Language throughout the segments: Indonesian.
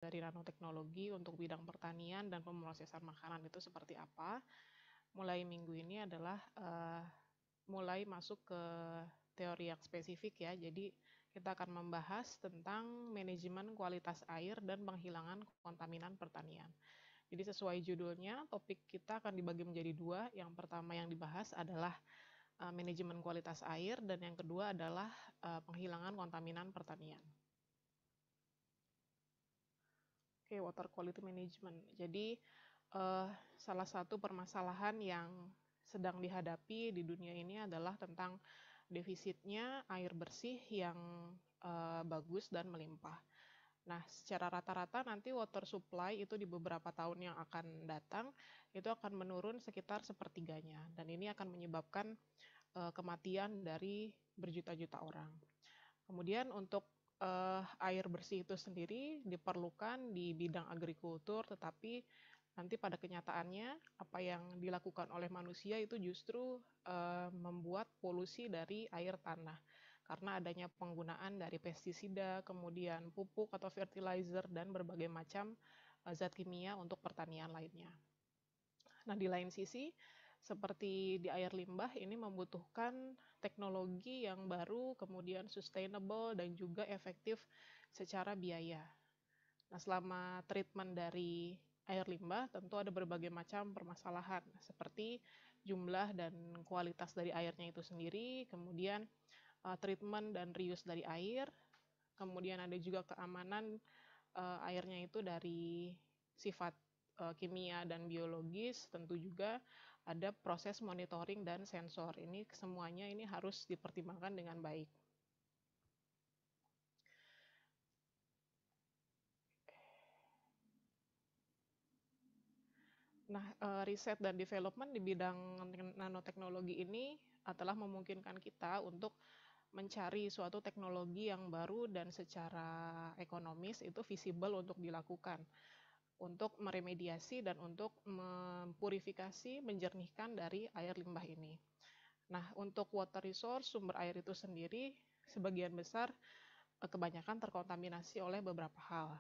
dari nanoteknologi untuk bidang pertanian dan pemrosesan makanan itu seperti apa. Mulai minggu ini adalah mulai masuk ke teori yang spesifik ya. Jadi kita akan membahas tentang manajemen kualitas air dan penghilangan kontaminan pertanian. Jadi sesuai judulnya, topik kita akan dibagi menjadi dua. Yang pertama yang dibahas adalah manajemen kualitas air, dan yang kedua adalah penghilangan kontaminan pertanian. Oke, water quality management. Jadi salah satu permasalahan yang sedang dihadapi di dunia ini adalah tentang defisitnya air bersih yang bagus dan melimpah. Nah, secara rata-rata nanti water supply itu di beberapa tahun yang akan datang itu akan menurun sekitar sepertiganya, dan ini akan menyebabkan kematian dari berjuta-juta orang. Kemudian untuk air bersih itu sendiri diperlukan di bidang agrikultur, tetapi nanti pada kenyataannya apa yang dilakukan oleh manusia itu justru membuat polusi dari air tanah karena adanya penggunaan dari pestisida, kemudian pupuk atau fertilizer, dan berbagai macam zat kimia untuk pertanian lainnya. Nah, di lain sisi, seperti di air limbah ini membutuhkan teknologi yang baru, kemudian sustainable, dan juga efektif secara biaya. Nah, selama treatment dari air limbah tentu ada berbagai macam permasalahan, seperti jumlah dan kualitas dari airnya itu sendiri, kemudian treatment dan reuse dari air, kemudian ada juga keamanan airnya itu dari sifat kimia dan biologis, tentu juga ada proses monitoring dan sensor. Ini semuanya ini harus dipertimbangkan dengan baik. Nah, riset dan development di bidang nanoteknologi ini telah memungkinkan kita untuk mencari suatu teknologi yang baru dan secara ekonomis itu visible untuk dilakukan, untuk meremediasi dan untuk mempurifikasi, menjernihkan dari air limbah ini. Nah, untuk water resource, sumber air itu sendiri, sebagian besar kebanyakan terkontaminasi oleh beberapa hal.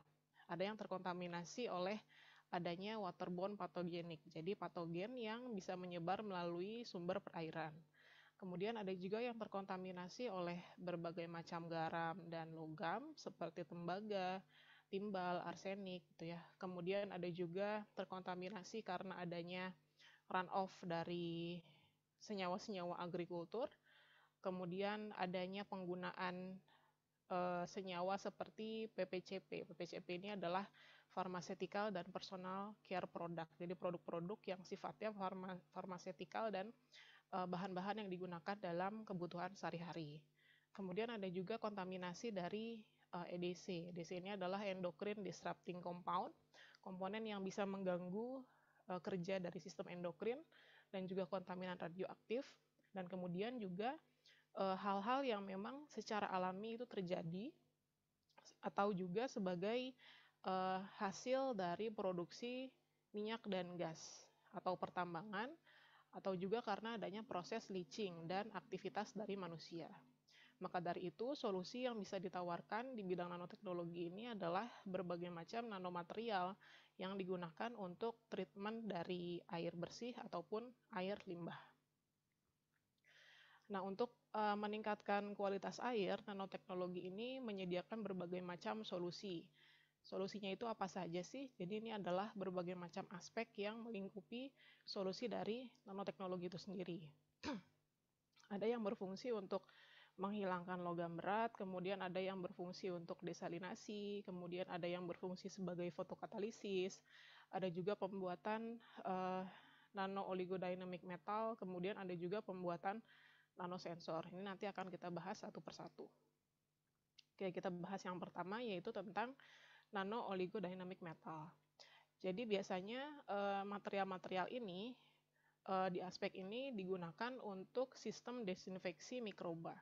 Ada yang terkontaminasi oleh adanya waterborne pathogenik, jadi patogen yang bisa menyebar melalui sumber perairan. Kemudian ada juga yang terkontaminasi oleh berbagai macam garam dan logam seperti tembaga, timbal, arsenik gitu ya. Kemudian ada juga terkontaminasi karena adanya runoff dari senyawa-senyawa agrikultur. Kemudian adanya penggunaan senyawa seperti PPCP. PPCP ini adalah pharmaceutical dan personal care product. Jadi produk-produk yang sifatnya pharmaceutical dan bahan-bahan yang digunakan dalam kebutuhan sehari-hari. Kemudian ada juga kontaminasi dari EDC. EDC ini adalah endocrine disrupting compound, komponen yang bisa mengganggu kerja dari sistem endokrin dan juga kontaminan radioaktif, dan kemudian juga hal-hal yang memang secara alami itu terjadi atau juga sebagai hasil dari produksi minyak dan gas atau pertambangan, atau juga karena adanya proses leaching dan aktivitas dari manusia. Maka dari itu, solusi yang bisa ditawarkan di bidang nanoteknologi ini adalah berbagai macam nanomaterial yang digunakan untuk treatment dari air bersih ataupun air limbah. Nah, untuk meningkatkan kualitas air, nanoteknologi ini menyediakan berbagai macam solusi. Solusinya itu apa saja sih? Jadi ini adalah berbagai macam aspek yang melingkupi solusi dari nanoteknologi itu sendiri. Ada yang berfungsi untuk menghilangkan logam berat, kemudian ada yang berfungsi untuk desalinasi, kemudian ada yang berfungsi sebagai fotokatalisis, ada juga pembuatan nano oligodynamic metal, kemudian ada juga pembuatan nanosensor. Ini nanti akan kita bahas satu persatu. Oke, kita bahas yang pertama yaitu tentang nano oligodynamic metal. Jadi biasanya material-material ini di aspek ini digunakan untuk sistem desinfeksi mikroba.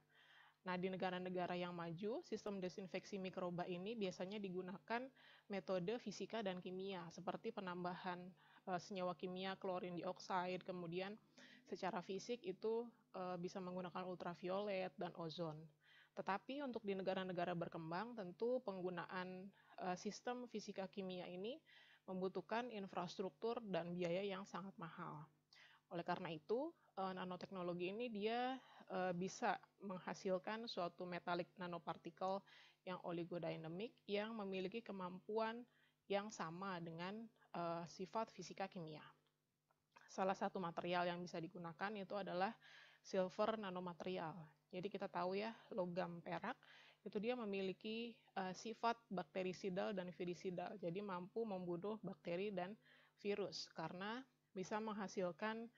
Nah, di negara-negara yang maju, sistem desinfeksi mikroba ini biasanya digunakan metode fisika dan kimia, seperti penambahan senyawa kimia klorin dioksida, kemudian secara fisik itu bisa menggunakan ultraviolet dan ozon. Tetapi untuk di negara-negara berkembang, tentu penggunaan sistem fisika kimia ini membutuhkan infrastruktur dan biaya yang sangat mahal. Oleh karena itu, nanoteknologi ini dia bisa menghasilkan suatu metalik nanopartikel yang oligodynamic yang memiliki kemampuan yang sama dengan sifat fisika kimia. Salah satu material yang bisa digunakan itu adalah silver nanomaterial. Jadi kita tahu ya, logam perak itu dia memiliki sifat bakterisidal dan virisidal. Jadi mampu membunuh bakteri dan virus karena bisa menghasilkan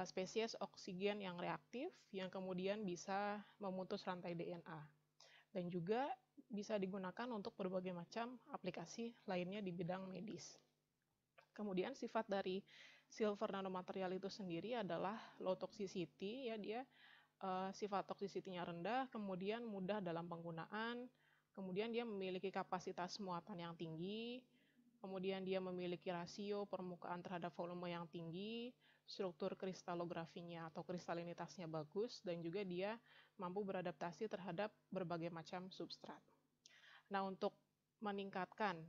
spesies oksigen yang reaktif yang kemudian bisa memutus rantai DNA. Dan juga bisa digunakan untuk berbagai macam aplikasi lainnya di bidang medis. Kemudian sifat dari silver nanomaterial itu sendiri adalah low toxicity, ya dia sifat toxicity-nya rendah, kemudian mudah dalam penggunaan, kemudian dia memiliki kapasitas muatan yang tinggi, kemudian dia memiliki rasio permukaan terhadap volume yang tinggi, struktur kristalografinya atau kristalinitasnya bagus, dan juga dia mampu beradaptasi terhadap berbagai macam substrat. Nah, untuk meningkatkan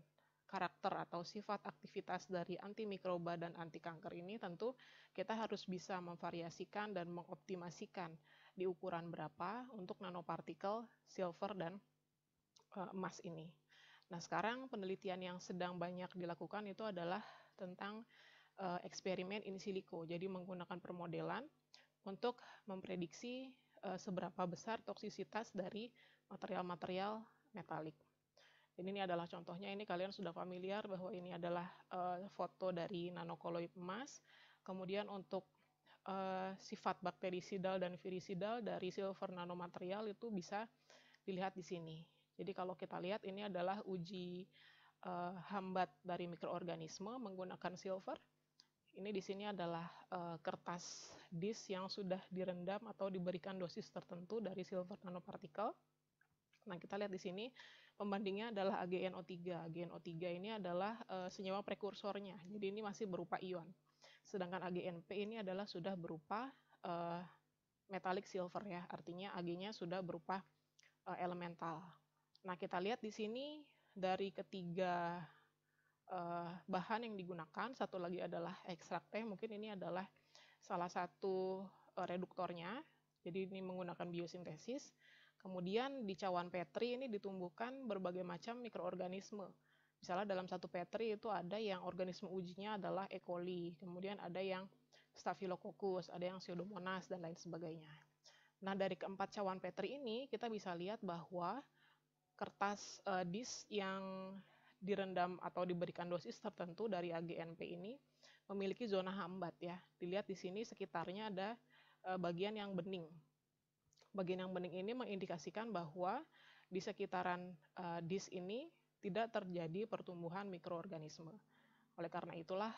karakter atau sifat aktivitas dari antimikroba dan anti kanker ini tentu kita harus bisa memvariasikan dan mengoptimasikan di ukuran berapa untuk nanopartikel silver dan emas ini. Nah, sekarang penelitian yang sedang banyak dilakukan itu adalah tentang eksperimen in silico. Jadi menggunakan permodelan untuk memprediksi seberapa besar toksisitas dari material-material metalik. Ini adalah contohnya, ini kalian sudah familiar bahwa ini adalah foto dari nanokoloid emas. Kemudian untuk sifat bakterisidal dan virisidal dari silver nanomaterial itu bisa dilihat di sini. Jadi kalau kita lihat ini adalah uji hambat dari mikroorganisme menggunakan silver. Ini di sini adalah kertas disk yang sudah direndam atau diberikan dosis tertentu dari silver nanopartikel. Nah, kita lihat di sini pembandingnya adalah AgNO3. AgNO3 ini adalah senyawa prekursornya. Jadi ini masih berupa ion. Sedangkan AgNP ini adalah sudah berupa metallic silver ya. Artinya Ag-nya sudah berupa elemental. Nah, kita lihat di sini dari ketiga bahan yang digunakan, satu lagi adalah ekstrak teh. Mungkin ini adalah salah satu reduktornya. Jadi ini menggunakan biosintesis. Kemudian di cawan Petri ini ditumbuhkan berbagai macam mikroorganisme. Misalnya dalam satu Petri itu ada yang organisme ujinya adalah E. coli, kemudian ada yang Staphylococcus, ada yang Pseudomonas, dan lain sebagainya. Nah, dari keempat cawan Petri ini kita bisa lihat bahwa kertas disk yang direndam atau diberikan dosis tertentu dari AgNP ini memiliki zona hambat ya. Dilihat di sini sekitarnya ada bagian yang bening. Bagian yang bening ini mengindikasikan bahwa di sekitaran disk ini tidak terjadi pertumbuhan mikroorganisme. Oleh karena itulah,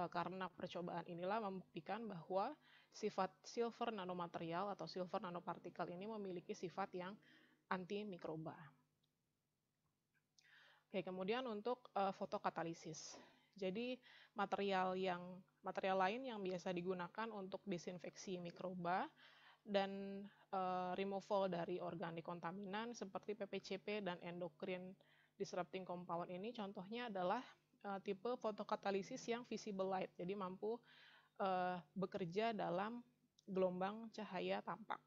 karena percobaan inilah membuktikan bahwa sifat silver nanomaterial atau silver nanopartikel ini memiliki sifat yang antimikroba. Oke, kemudian untuk fotokatalisis. Jadi material lain yang biasa digunakan untuk desinfeksi mikroba dan removal dari organik kontaminan seperti PPCP dan endocrine disrupting compound ini contohnya adalah tipe fotokatalisis yang visible light, jadi mampu bekerja dalam gelombang cahaya tampak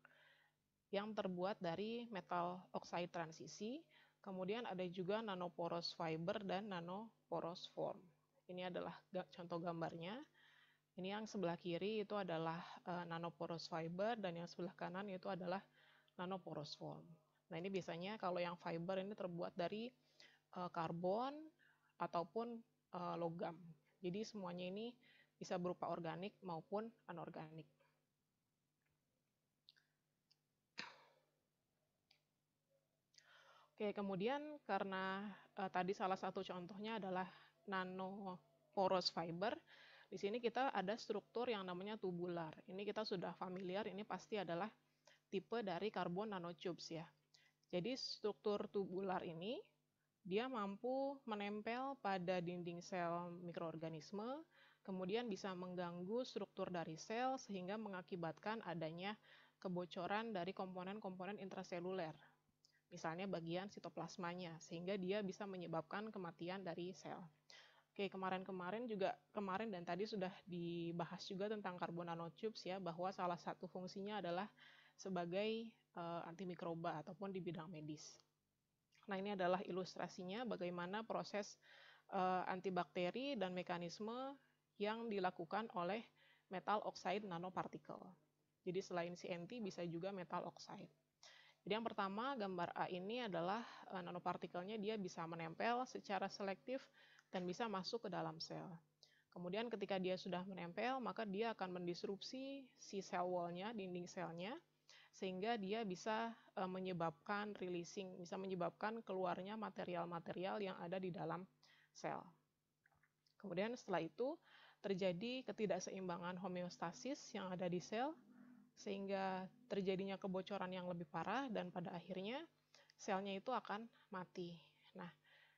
yang terbuat dari metal oxide transisi. Kemudian ada juga nanoporous fiber dan nanoporous form. Ini adalah contoh gambarnya. Ini yang sebelah kiri itu adalah nanoporous fiber dan yang sebelah kanan itu adalah nanoporous form. Nah, ini biasanya kalau yang fiber ini terbuat dari karbon ataupun logam. Jadi semuanya ini bisa berupa organik maupun anorganik. Oke, kemudian karena tadi salah satu contohnya adalah nanoporous fiber, di sini kita ada struktur yang namanya tubular. Ini kita sudah familiar, ini pasti adalah tipe dari karbon nanotubes ya. Jadi struktur tubular ini dia mampu menempel pada dinding sel mikroorganisme, kemudian bisa mengganggu struktur dari sel sehingga mengakibatkan adanya kebocoran dari komponen-komponen intraseluler. misalnya bagian sitoplasmanya, sehingga dia bisa menyebabkan kematian dari sel. Oke, kemarin dan tadi sudah dibahas juga tentang carbon nanotubes ya, bahwa salah satu fungsinya adalah sebagai antimikroba ataupun di bidang medis. Nah, ini adalah ilustrasinya bagaimana proses antibakteri dan mekanisme yang dilakukan oleh metal oxide nanopartikel. Jadi selain CNT bisa juga metal oxide. Jadi yang pertama, gambar A ini adalah nanopartikelnya dia bisa menempel secara selektif dan bisa masuk ke dalam sel. Kemudian ketika dia sudah menempel, maka dia akan mendisrupsi si cell wall-nya, dinding selnya, sehingga dia bisa menyebabkan releasing, bisa menyebabkan keluarnya material-material yang ada di dalam sel. Kemudian setelah itu terjadi ketidakseimbangan homeostasis yang ada di sel, sehingga terjadinya kebocoran yang lebih parah dan pada akhirnya selnya itu akan mati. Nah,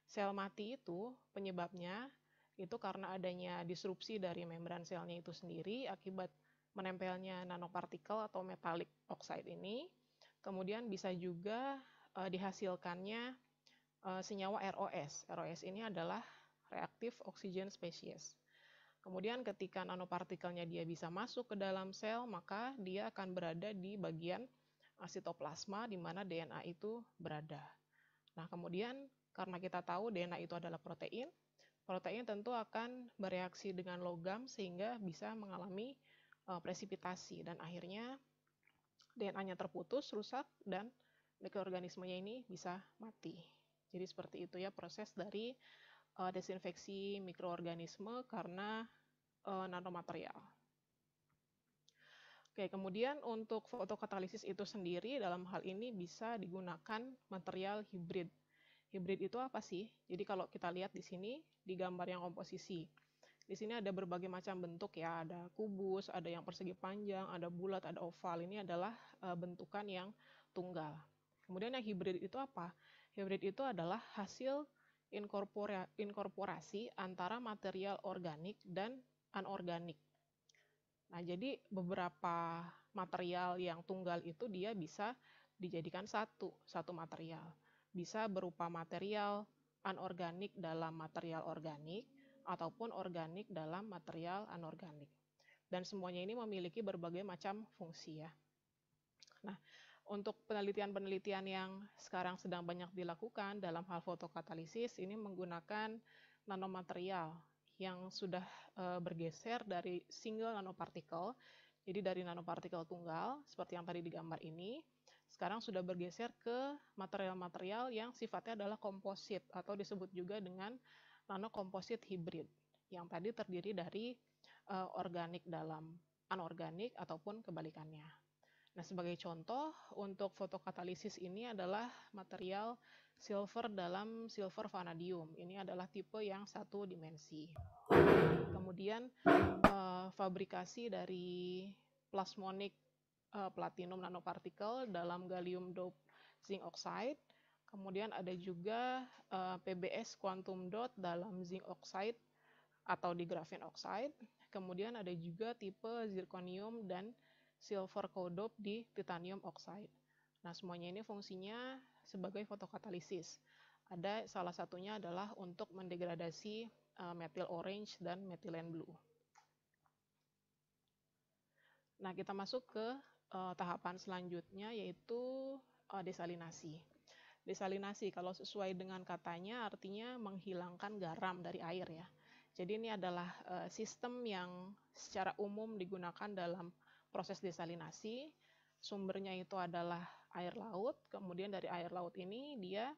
sel mati itu penyebabnya itu karena adanya disrupsi dari membran selnya itu sendiri akibat menempelnya nanopartikel atau metallic oxide ini. Kemudian bisa juga dihasilkannya senyawa ROS. ROS ini adalah reactive oxygen species. Kemudian ketika nanopartikelnya dia bisa masuk ke dalam sel, maka dia akan berada di bagian sitoplasma di mana DNA itu berada. Nah, kemudian karena kita tahu DNA itu adalah protein, protein tentu akan bereaksi dengan logam sehingga bisa mengalami presipitasi dan akhirnya DNA-nya terputus, rusak, dan mikroorganismenya ini bisa mati. Jadi seperti itu ya proses dari desinfeksi mikroorganisme karena nanomaterial. Oke, kemudian untuk fotokatalisis itu sendiri dalam hal ini bisa digunakan material hibrid. Hibrid itu apa sih? Jadi kalau kita lihat di sini di gambar yang komposisi, di sini ada berbagai macam bentuk ya, ada kubus, ada yang persegi panjang, ada bulat, ada oval. Ini adalah bentukan yang tunggal. Kemudian yang hibrid itu apa? Hibrid itu adalah hasil inkorporasi antara material organik dan anorganik. Nah, jadi beberapa material yang tunggal itu dia bisa dijadikan satu material. Bisa berupa material anorganik dalam material organik, ataupun organik dalam material anorganik. Dan semuanya ini memiliki berbagai macam fungsi ya. Nah, untuk penelitian-penelitian yang sekarang sedang banyak dilakukan dalam hal fotokatalisis ini menggunakan nanomaterial yang sudah bergeser dari single nanopartikel, jadi dari nanopartikel tunggal seperti yang tadi digambar ini, sekarang sudah bergeser ke material-material yang sifatnya adalah komposit atau disebut juga dengan nanokomposit hibrid yang tadi terdiri dari organik dalam anorganik ataupun kebalikannya. Nah, sebagai contoh untuk fotokatalisis ini adalah material silver dalam silver vanadium. Ini adalah tipe yang satu dimensi. Kemudian fabrikasi dari plasmonic platinum nanopartikel dalam gallium dope zinc oxide. Kemudian ada juga PBS quantum dot dalam zinc oxide atau di graphene oxide. Kemudian ada juga tipe zirconium dan silver co-dope di titanium oxide. Nah, semuanya ini fungsinya sebagai fotokatalisis. Ada salah satunya adalah untuk mendegradasi methyl orange dan methylene blue. Nah, kita masuk ke tahapan selanjutnya yaitu desalinasi. Desalinasi kalau sesuai dengan katanya artinya menghilangkan garam dari air ya. Jadi ini adalah sistem yang secara umum digunakan dalam proses desalinasi. Sumbernya itu adalah air laut, kemudian dari air laut ini dia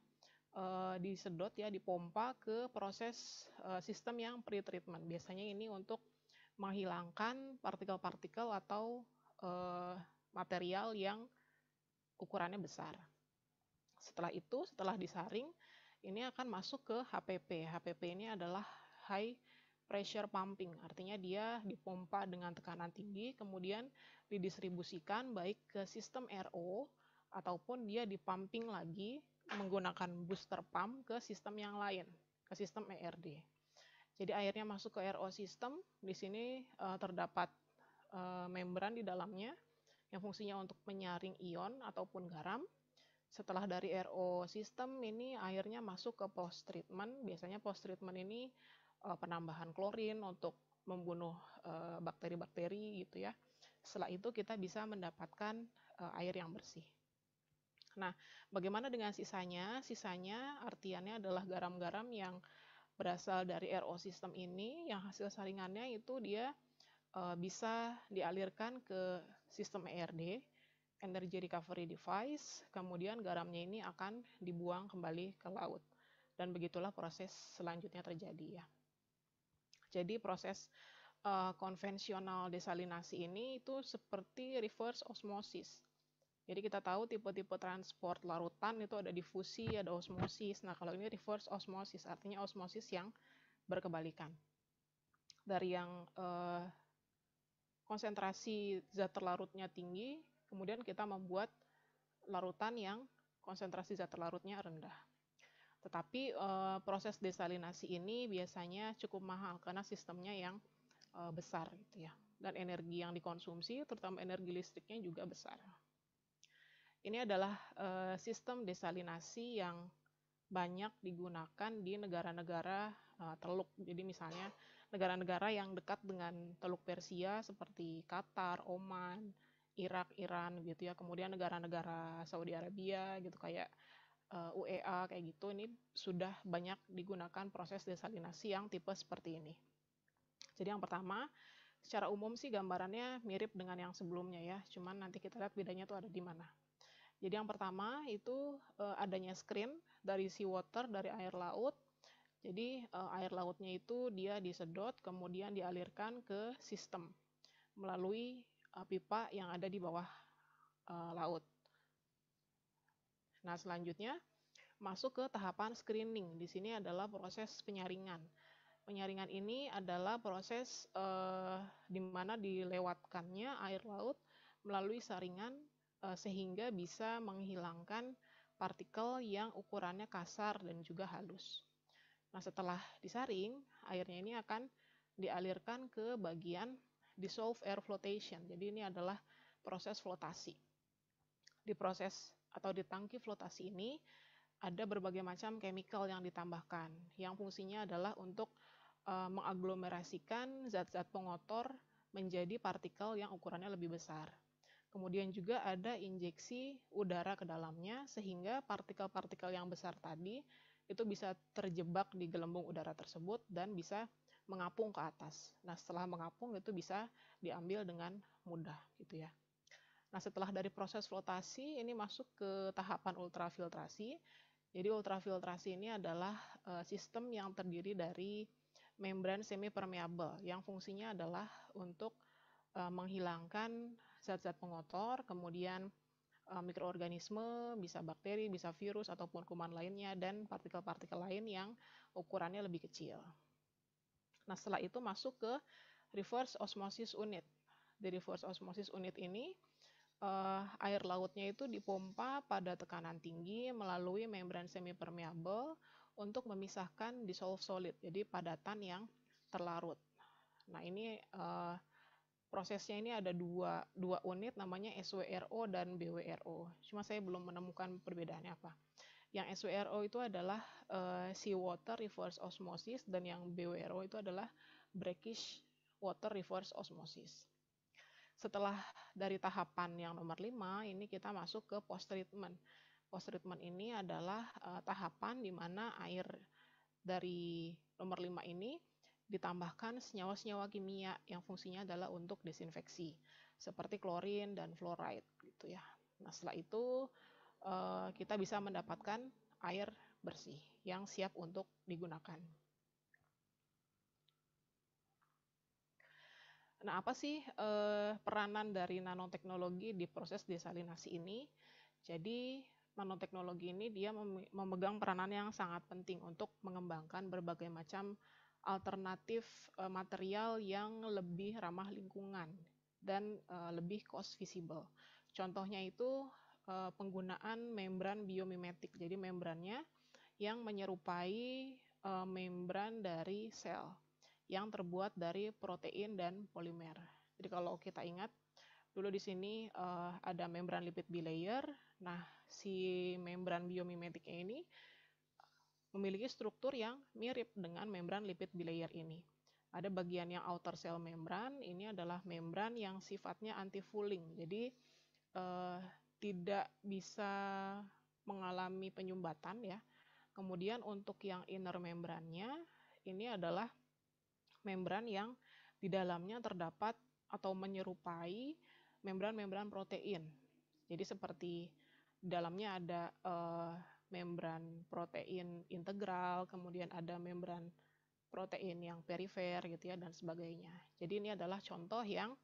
disedot ya, dipompa ke proses sistem yang pre-treatment. Biasanya ini untuk menghilangkan partikel-partikel atau material yang ukurannya besar. Setelah itu, setelah disaring, ini akan masuk ke HPP. HPP ini adalah high pressure pumping, artinya dia dipompa dengan tekanan tinggi, kemudian didistribusikan baik ke sistem RO, ataupun dia dipumping lagi menggunakan booster pump ke sistem yang lain, ke sistem ERD. Jadi airnya masuk ke RO system, di sini terdapat membran di dalamnya, yang fungsinya untuk menyaring ion ataupun garam, Setelah dari RO sistem ini airnya masuk ke post treatment. Biasanya post treatment ini penambahan klorin untuk membunuh bakteri-bakteri gitu ya. Setelah itu kita bisa mendapatkan air yang bersih. Nah, bagaimana dengan sisanya? Sisanya artiannya adalah garam-garam yang berasal dari RO sistem ini, yang hasil saringannya itu dia bisa dialirkan ke sistem ERD, Energy Recovery Device, kemudian garamnya ini akan dibuang kembali ke laut. Dan begitulah proses selanjutnya terjadi ya. Jadi proses konvensional desalinasi ini itu seperti reverse osmosis. Jadi kita tahu tipe-tipe transport larutan itu ada difusi, ada osmosis. Nah, kalau ini reverse osmosis, artinya osmosis yang berkebalikan. Dari yang konsentrasi zat terlarutnya tinggi, kemudian kita membuat larutan yang konsentrasi zat terlarutnya rendah. Tetapi proses desalinasi ini biasanya cukup mahal karena sistemnya yang besar gitu ya. Dan energi yang dikonsumsi, terutama energi listriknya juga besar. Ini adalah sistem desalinasi yang banyak digunakan di negara-negara teluk. Jadi misalnya negara-negara yang dekat dengan teluk Persia seperti Qatar, Oman, Irak, Iran gitu ya. Kemudian negara-negara Saudi Arabia gitu kayak UEA kayak gitu, ini sudah banyak digunakan proses desalinasi yang tipe seperti ini. Jadi yang pertama, secara umum sih gambarannya mirip dengan yang sebelumnya ya, cuman nanti kita lihat bedanya tuh ada di mana. Jadi yang pertama itu adanya screen dari seawater, dari air laut. Jadi air lautnya itu dia disedot, kemudian dialirkan ke sistem melalui pipa yang ada di bawah laut. Nah, selanjutnya masuk ke tahapan screening. Di sini adalah proses penyaringan. Penyaringan ini adalah proses di mana dilewatkannya air laut melalui saringan sehingga bisa menghilangkan partikel yang ukurannya kasar dan juga halus. Nah, setelah disaring, airnya ini akan dialirkan ke bagian dissolved air flotation. Jadi ini adalah proses flotasi. Di proses atau di tangki flotasi ini ada berbagai macam chemical yang ditambahkan, yang fungsinya adalah untuk mengaglomerasikan zat-zat pengotor menjadi partikel yang ukurannya lebih besar. Kemudian juga ada injeksi udara ke dalamnya sehingga partikel-partikel yang besar tadi itu bisa terjebak di gelembung udara tersebut dan bisa mengapung ke atas. Nah, setelah mengapung itu bisa diambil dengan mudah gitu ya. Nah, setelah dari proses flotasi ini masuk ke tahapan ultrafiltrasi. Jadi ultrafiltrasi ini adalah sistem yang terdiri dari membran semi-permeable yang fungsinya adalah untuk menghilangkan zat-zat pengotor, kemudian mikroorganisme, bisa bakteri, bisa virus, ataupun kuman lainnya, dan partikel-partikel lain yang ukurannya lebih kecil. Nah, setelah itu masuk ke reverse osmosis unit. Di reverse osmosis unit ini, air lautnya itu dipompa pada tekanan tinggi melalui membran semi-permeable untuk memisahkan dissolved solid, jadi padatan yang terlarut. Nah, ini prosesnya ini ada dua unit namanya SWRO dan BWRO. Cuma saya belum menemukan perbedaannya apa. Yang SWRO itu adalah seawater reverse osmosis dan yang BWRO itu adalah brackish water reverse osmosis. Setelah dari tahapan yang nomor 5, ini kita masuk ke post treatment. Post treatment ini adalah tahapan di mana air dari nomor 5 ini ditambahkan senyawa-senyawa kimia yang fungsinya adalah untuk desinfeksi seperti klorin dan fluoride gitu ya. Nah, setelah itu kita bisa mendapatkan air bersih yang siap untuk digunakan. Nah, apa sih peranan dari nanoteknologi di proses desalinasi ini? Jadi nanoteknologi ini dia memegang peranan yang sangat penting untuk mengembangkan berbagai macam alternatif material yang lebih ramah lingkungan dan lebih cost visible. Contohnya itu penggunaan membran biomimetik. Jadi membrannya yang menyerupai membran dari sel yang terbuat dari protein dan polimer. Jadi kalau kita ingat, Dulu di sini ada membran lipid bilayer. Nah, si membran biomimetiknya ini memiliki struktur yang mirip dengan membran lipid bilayer ini. Ada bagian yang outer cell membran, ini adalah membran yang sifatnya anti-fouling. Jadi tidak bisa mengalami penyumbatan ya. Kemudian untuk yang inner membrannya, ini adalah membran yang di dalamnya terdapat atau menyerupai membran-membran protein. Jadi seperti di dalamnya ada membran protein integral, kemudian ada membran protein yang perifer gitu ya, dan sebagainya. Jadi ini adalah contoh yang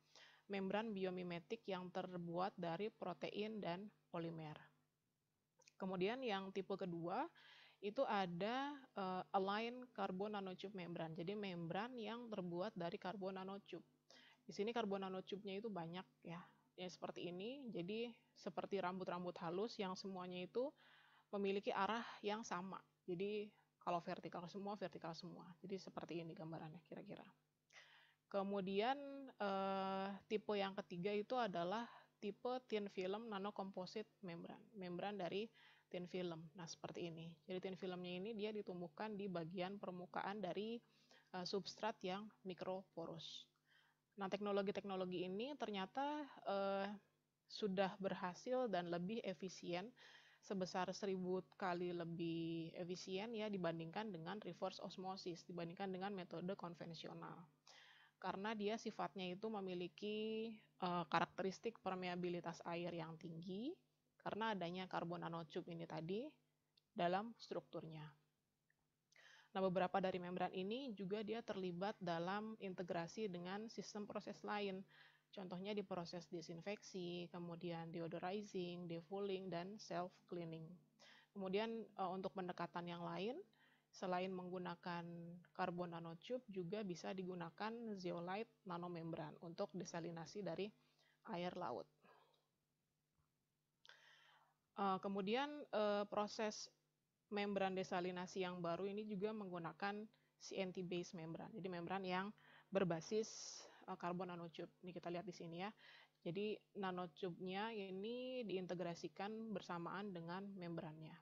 membran biomimetik yang terbuat dari protein dan polimer. Kemudian yang tipe kedua itu ada align carbon nanotube membran. Jadi membran yang terbuat dari karbon nanotube. Di sini karbon nanotube-nya itu banyak ya. Ya seperti ini. Jadi seperti rambut-rambut halus yang semuanya itu memiliki arah yang sama. Jadi kalau vertikal semua, vertikal semua. Jadi seperti ini gambarannya kira-kira. Kemudian tipe yang ketiga itu adalah tipe thin film nanocomposite membran. Membran dari thin film. Nah, seperti ini. Jadi thin filmnya ini dia ditumbuhkan di bagian permukaan dari substrat yang mikroporus. Nah, teknologi-teknologi ini ternyata sudah berhasil dan lebih efisien, sebesar 1000 kali lebih efisien ya dibandingkan dengan reverse osmosis, dibandingkan dengan metode konvensional. Karena dia sifatnya itu memiliki karakteristik permeabilitas air yang tinggi, karena adanya karbon nanotube ini tadi dalam strukturnya. Nah, beberapa dari membran ini juga dia terlibat dalam integrasi dengan sistem proses lain. Contohnya di proses desinfeksi, kemudian deodorizing, defouling, dan self-cleaning. Kemudian untuk pendekatan yang lain, selain menggunakan karbon nanotube, juga bisa digunakan zeolite nanomembran untuk desalinasi dari air laut. Kemudian proses membran desalinasi yang baru ini juga menggunakan CNT based membran. Jadi membran yang berbasis karbon nanotube. Ini kita lihat di sini ya. Jadi nanotube-nya ini diintegrasikan bersamaan dengan membrannya.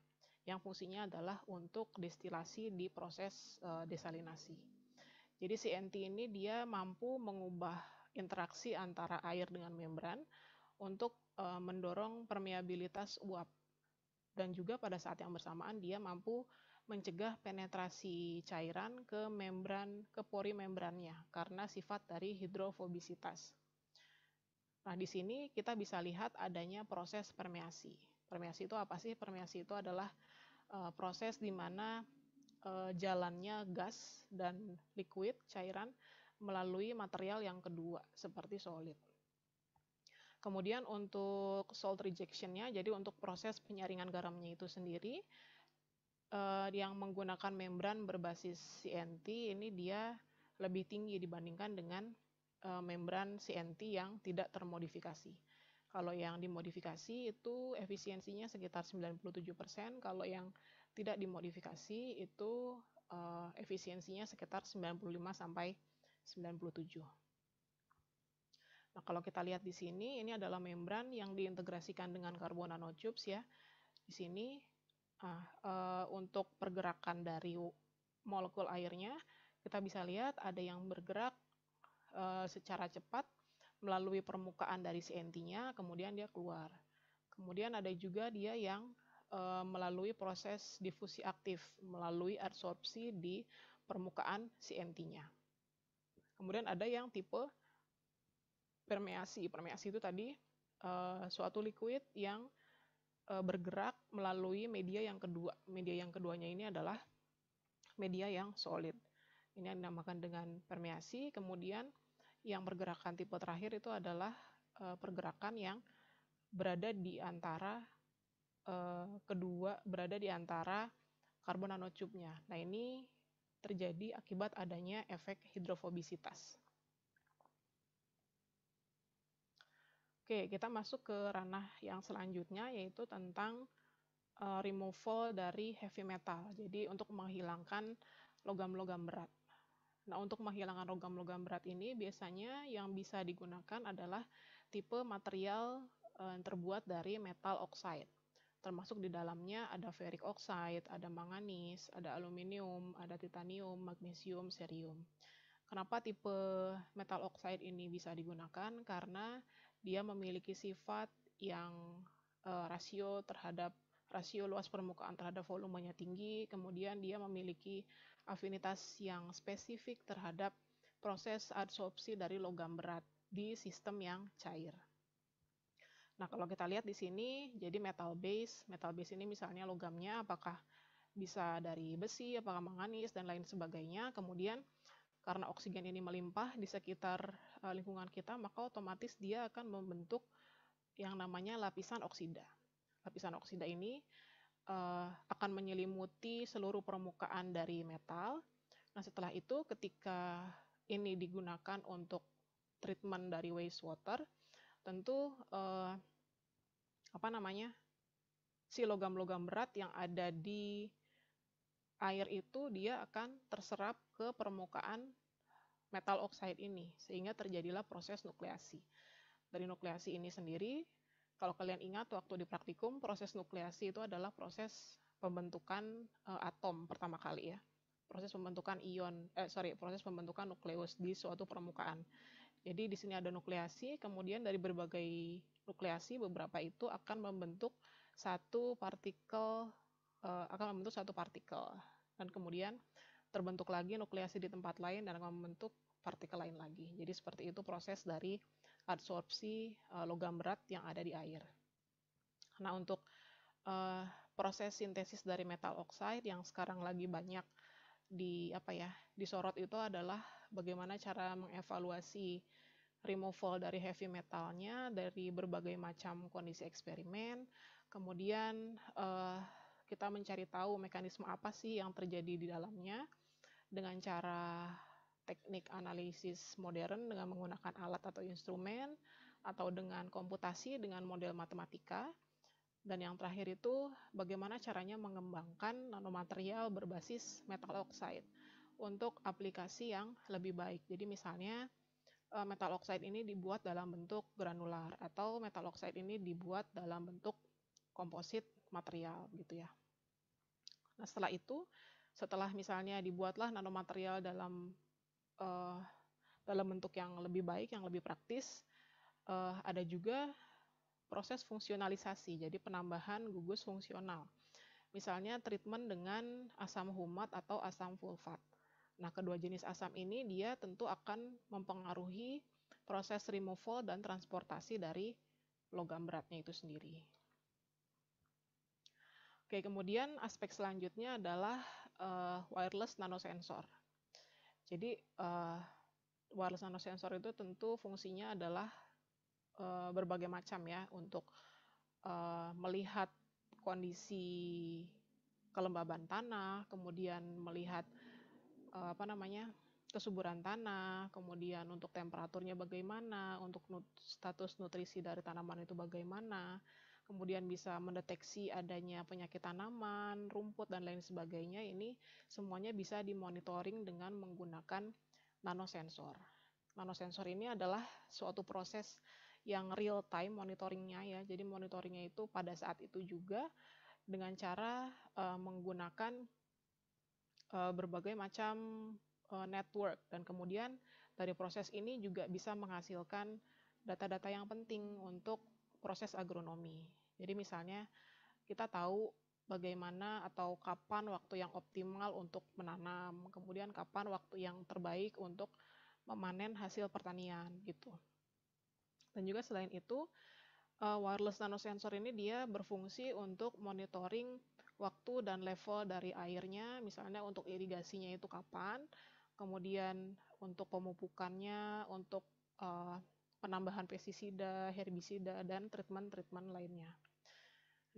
Yang fungsinya adalah untuk destilasi di proses desalinasi. Jadi CNT ini dia mampu mengubah interaksi antara air dengan membran untuk mendorong permeabilitas uap. Dan juga pada saat yang bersamaan dia mampu mencegah penetrasi cairan ke membran, ke pori membrannya karena sifat dari hidrofobisitas. Nah, di sini kita bisa lihat adanya proses permeasi. Permeasi itu apa sih? Permeasi itu adalah proses di mana jalannya gas dan liquid, cairan, melalui material yang kedua, seperti solid. Kemudian untuk salt rejection-nya, jadi untuk proses penyaringan garamnya itu sendiri, yang menggunakan membran berbasis CNT, ini dia lebih tinggi dibandingkan dengan membran CNT yang tidak termodifikasi. Kalau yang dimodifikasi itu efisiensinya sekitar 97%, kalau yang tidak dimodifikasi itu efisiensinya sekitar 95-97%. Nah, kalau kita lihat di sini, ini adalah membran yang diintegrasikan dengan karbon nanotubes ya. Di sini untuk pergerakan dari molekul airnya, kita bisa lihat ada yang bergerak secara cepat melalui permukaan dari CNT-nya, kemudian dia keluar. Kemudian ada juga dia yang melalui proses difusi aktif, melalui adsorpsi di permukaan CNT-nya. Kemudian ada yang tipe permeasi. Permeasi itu tadi suatu liquid yang bergerak melalui media yang kedua. Media yang keduanya ini adalah media yang solid. Ini yang dinamakan dengan permeasi. Kemudian yang pergerakan tipe terakhir itu adalah pergerakan yang berada di antara berada di antara karbon nanotube-nya. Nah, ini terjadi akibat adanya efek hidrofobisitas. Oke, kita masuk ke ranah yang selanjutnya, yaitu tentang removal dari heavy metal. Jadi untuk menghilangkan logam-logam berat. Nah, untuk menghilangkan logam-logam berat ini biasanya yang bisa digunakan adalah tipe material yang terbuat dari metal oxide. Termasuk di dalamnya ada ferric oxide, ada manganis, ada aluminium, ada titanium, magnesium, cerium. Kenapa tipe metal oxide ini bisa digunakan? Karena dia memiliki sifat yang rasio luas permukaan terhadap volumenya tinggi, kemudian dia memiliki afinitas yang spesifik terhadap proses adsorpsi dari logam berat di sistem yang cair. Nah, kalau kita lihat di sini, jadi metal base ini misalnya logamnya apakah bisa dari besi, apakah manganis, dan lain sebagainya. Kemudian karena oksigen ini melimpah di sekitar lingkungan kita, maka otomatis dia akan membentuk yang namanya lapisan oksida. Lapisan oksida ini akan menyelimuti seluruh permukaan dari metal. Nah, setelah itu ketika ini digunakan untuk treatment dari wastewater, tentu si logam-logam berat yang ada di air itu dia akan terserap ke permukaan metal oxide ini, sehingga terjadilah proses nukleasi. Dari nukleasi ini sendiri, kalau kalian ingat waktu di praktikum, proses nukleasi itu adalah proses pembentukan atom pertama kali ya. Proses pembentukan proses pembentukan nukleus di suatu permukaan. Jadi di sini ada nukleasi, kemudian dari berbagai nukleasi beberapa itu akan membentuk satu partikel dan kemudian terbentuk lagi nukleasi di tempat lain dan akan membentuk partikel lain lagi. Jadi seperti itu proses dari adsorpsi logam berat yang ada di air. Nah, untuk proses sintesis dari metal oxide yang sekarang lagi banyak disorot itu adalah bagaimana cara mengevaluasi removal dari heavy metalnya dari berbagai macam kondisi eksperimen. Kemudian kita mencari tahu mekanisme apa sih yang terjadi di dalamnya dengan cara teknik analisis modern dengan menggunakan alat atau instrumen, atau dengan komputasi dengan model matematika. Dan yang terakhir itu bagaimana caranya mengembangkan nanomaterial berbasis metal oxide untuk aplikasi yang lebih baik. Jadi misalnya metal oxide ini dibuat dalam bentuk granular atau metal oxide ini dibuat dalam bentuk komposit material gitu ya. Nah, setelah misalnya dibuatlah nanomaterial dalam bentuk yang lebih baik, yang lebih praktis, ada juga proses fungsionalisasi, jadi penambahan gugus fungsional. Misalnya treatment dengan asam humat atau asam sulfat. Nah, kedua jenis asam ini dia tentu akan mempengaruhi proses removal dan transportasi dari logam beratnya itu sendiri. Oke, kemudian aspek selanjutnya adalah wireless nanosensor. Jadi wireless nanosensor itu tentu fungsinya adalah berbagai macam ya, untuk melihat kondisi kelembaban tanah, kemudian melihat kesuburan tanah, kemudian untuk temperaturnya bagaimana, untuk status nutrisi dari tanaman itu bagaimana, kemudian bisa mendeteksi adanya penyakit tanaman, rumput, dan lain sebagainya. Ini semuanya bisa dimonitoring dengan menggunakan nanosensor. Nanosensor ini adalah suatu proses yang real time monitoringnya ya, jadi monitoringnya itu pada saat itu juga dengan cara menggunakan berbagai macam network, dan kemudian dari proses ini juga bisa menghasilkan data-data yang penting untuk proses agronomi. Jadi misalnya kita tahu bagaimana atau kapan waktu yang optimal untuk menanam, kemudian kapan waktu yang terbaik untuk memanen hasil pertanian gitu. Dan juga selain itu, wireless nanosensor ini dia berfungsi untuk monitoring waktu dan level dari airnya, misalnya untuk irigasinya itu kapan, kemudian untuk pemupukannya, untuk penambahan pestisida, herbisida, dan treatment-treatment lainnya.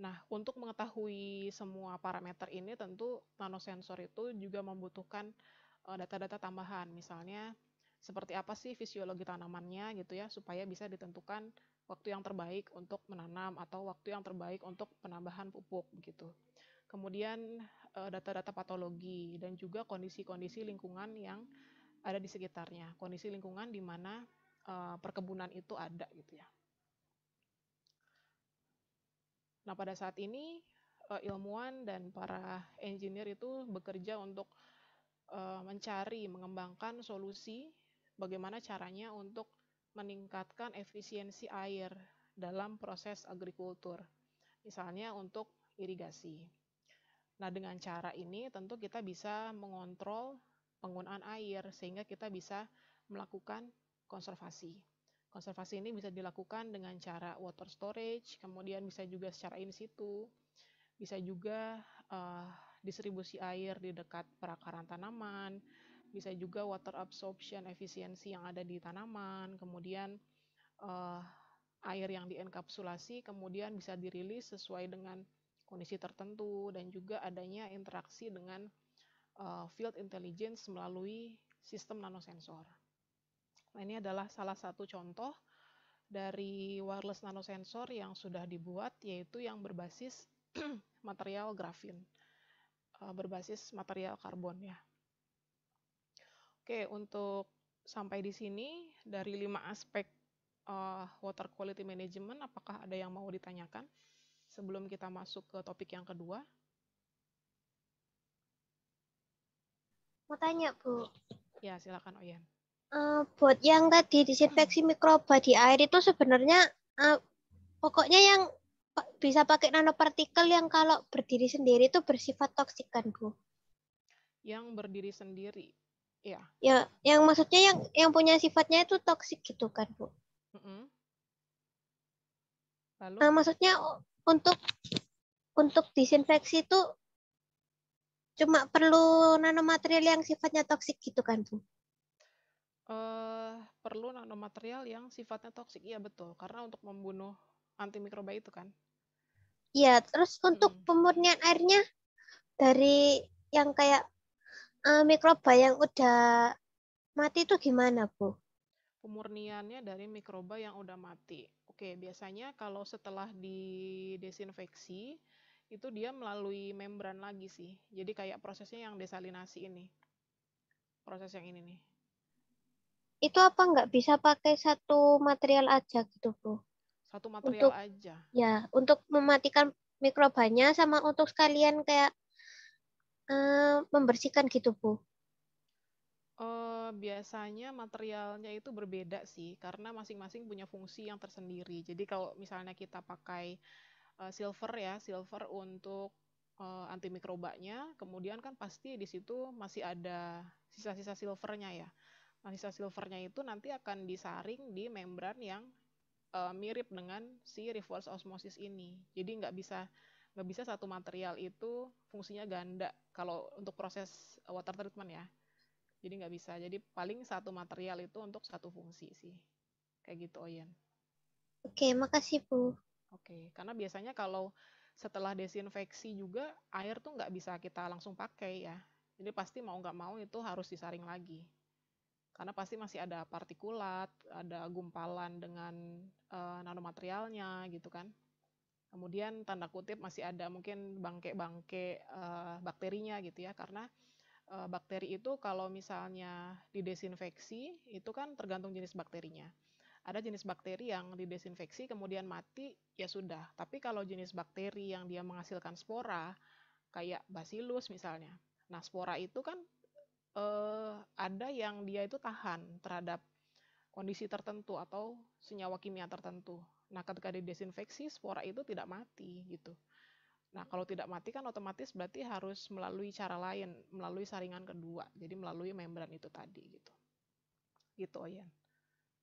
Nah, untuk mengetahui semua parameter ini tentu nanosensor itu juga membutuhkan data-data tambahan, misalnya seperti apa sih fisiologi tanamannya gitu ya, supaya bisa ditentukan waktu yang terbaik untuk menanam atau waktu yang terbaik untuk penambahan pupuk begitu. Kemudian data-data patologi dan juga kondisi-kondisi lingkungan yang ada di sekitarnya, kondisi lingkungan di mana perkebunan itu ada gitu ya. Nah, pada saat ini ilmuwan dan para engineer itu bekerja untuk mencari, mengembangkan solusi bagaimana caranya untuk meningkatkan efisiensi air dalam proses agrikultur, misalnya untuk irigasi. Nah, dengan cara ini tentu kita bisa mengontrol penggunaan air sehingga kita bisa melakukan konservasi. Konservasi ini bisa dilakukan dengan cara water storage, kemudian bisa juga secara in situ, bisa juga distribusi air di dekat perakaran tanaman, bisa juga water absorption efisiensi yang ada di tanaman, kemudian air yang dienkapsulasi kemudian bisa dirilis sesuai dengan kondisi tertentu dan juga adanya interaksi dengan field intelligence melalui sistem nanosensor. Nah, ini adalah salah satu contoh dari wireless nanosensor yang sudah dibuat, yaitu yang berbasis material grafin, berbasis material karbon ya. Oke, untuk sampai di sini dari 5 aspek water quality management, apakah ada yang mau ditanyakan sebelum kita masuk ke topik yang kedua? Mau tanya, Bu. Ya, silakan Oyen. Buat yang tadi disinfeksi mikroba di air itu sebenarnya pokoknya yang bisa pakai nanopartikel yang kalau berdiri sendiri itu bersifat toksik kan, Bu? Yang berdiri sendiri, ya. Ya, yang maksudnya yang punya sifatnya itu toksik gitu kan, Bu? Lalu? Maksudnya untuk disinfeksi itu cuma perlu nanomaterial yang sifatnya toksik gitu kan, Bu? Perlu nanomaterial yang sifatnya toksik, iya betul. Karena untuk membunuh antimikroba itu kan. Iya, terus untuk pemurnian airnya dari yang kayak mikroba yang udah mati itu gimana, Bu? Pemurniannya dari mikroba yang udah mati. Oke, biasanya kalau setelah didesinfeksi, itu dia melalui membran lagi sih. Jadi kayak prosesnya yang desalinasi ini. Proses yang ini nih. Itu apa nggak bisa pakai satu material aja gitu, Bu? Satu material Untuk aja. ya, untuk mematikan mikrobanya sama untuk sekalian kayak membersihkan gitu, Bu. Biasanya materialnya itu berbeda sih, karena masing-masing punya fungsi yang tersendiri. Jadi kalau misalnya kita pakai silver ya, silver untuk antimikrobanya, kemudian kan pasti di situ masih ada sisa-sisa silvernya ya. Nah, sisa silvernya itu nanti akan disaring di membran yang mirip dengan si reverse osmosis ini. Jadi nggak bisa satu material itu fungsinya ganda kalau untuk proses water treatment ya. Jadi nggak bisa. Jadi paling satu material itu untuk satu fungsi sih. Kayak gitu, Oyen. Oke, makasih, Bu. Oke, karena biasanya kalau setelah desinfeksi juga air tuh nggak bisa kita langsung pakai ya. Jadi pasti mau nggak mau itu harus disaring lagi. Karena pasti masih ada partikulat, ada gumpalan dengan nanomaterialnya gitu kan. Kemudian tanda kutip masih ada mungkin bangke-bangke bakterinya gitu ya. Karena bakteri itu kalau misalnya didesinfeksi itu kan tergantung jenis bakterinya. Ada jenis bakteri yang didesinfeksi kemudian mati, ya sudah. Tapi kalau jenis bakteri yang dia menghasilkan spora, kayak bacillus misalnya. Nah, spora itu kan ada yang dia itu tahan terhadap kondisi tertentu atau senyawa kimia tertentu. Nah, ketika didesinfeksi, spora itu tidak mati gitu. Nah, kalau tidak mati kan otomatis berarti harus melalui cara lain, melalui saringan kedua. Jadi melalui membran itu tadi gitu. Gitu, Oyen.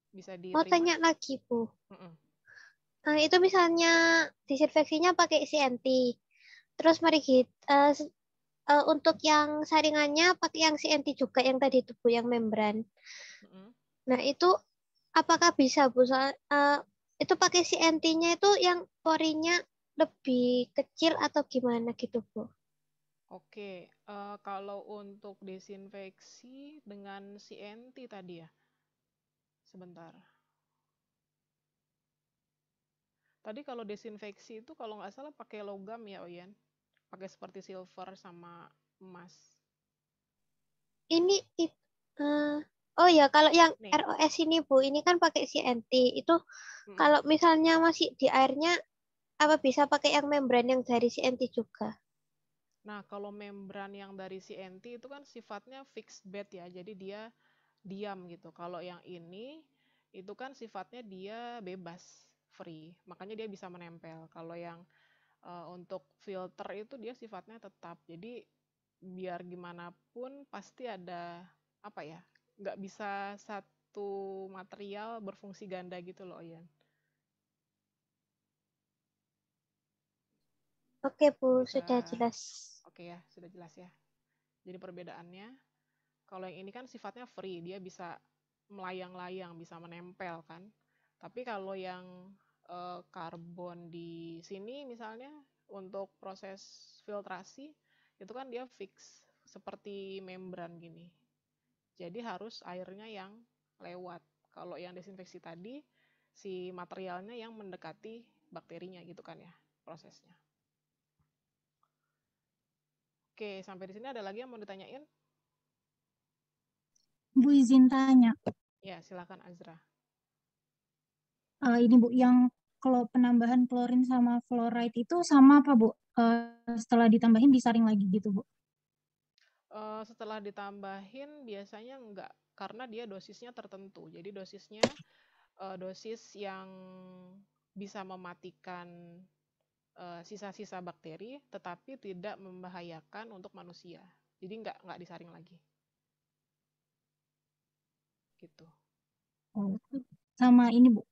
Bisa Mau diterima? tanya lagi, Bu. Mm-mm. Itu misalnya disinfeksinya pakai CNT. Terus mari kita untuk yang saringannya pakai yang CNT juga yang tadi itu, Bu, yang membran. Mm-mm. Nah, itu apakah bisa, Bu? Itu pakai CNT-nya itu yang porinya lebih kecil atau gimana gitu, Bu? Oke, kalau untuk desinfeksi dengan CNT tadi ya, sebentar. Tadi kalau desinfeksi itu kalau nggak salah pakai logam ya, Oyen? Pakai seperti silver sama emas. Ini oh ya, kalau yang Nih, ROS ini, Bu, ini kan pakai CNT. Itu mm-mm. kalau misalnya masih di airnya Apa bisa pakai yang membran yang dari CNT juga? Nah, kalau membran yang dari CNT itu kan sifatnya fixed bed ya, jadi dia diam gitu. Kalau yang ini itu kan sifatnya dia bebas, free, makanya dia bisa menempel. Kalau yang untuk filter itu dia sifatnya tetap. Jadi biar gimana pun pasti ada apa ya? Nggak bisa satu material berfungsi ganda gitu loh, Ian. Oke, Bu, Bisa, sudah jelas. oke ya, sudah jelas ya. Jadi perbedaannya, kalau yang ini kan sifatnya free, dia bisa melayang-layang, bisa menempel kan. Tapi kalau yang karbon di sini misalnya untuk proses filtrasi itu kan dia fix seperti membran gini. Jadi harus airnya yang lewat. Kalau yang desinfeksi tadi si materialnya yang mendekati bakterinya gitu kan ya prosesnya. Oke, sampai di sini ada lagi yang mau ditanyain? Bu izin tanya, Ya, silakan Azra. ini Bu, yang kalau penambahan klorin sama fluoride itu sama apa Bu? Setelah ditambahin disaring lagi gitu Bu? Setelah ditambahin biasanya enggak, karena dia dosisnya tertentu. Jadi dosisnya dosis yang bisa mematikan sisa-sisa bakteri, tetapi tidak membahayakan untuk manusia. Jadi nggak disaring lagi. Gitu. Oh, sama ini Bu,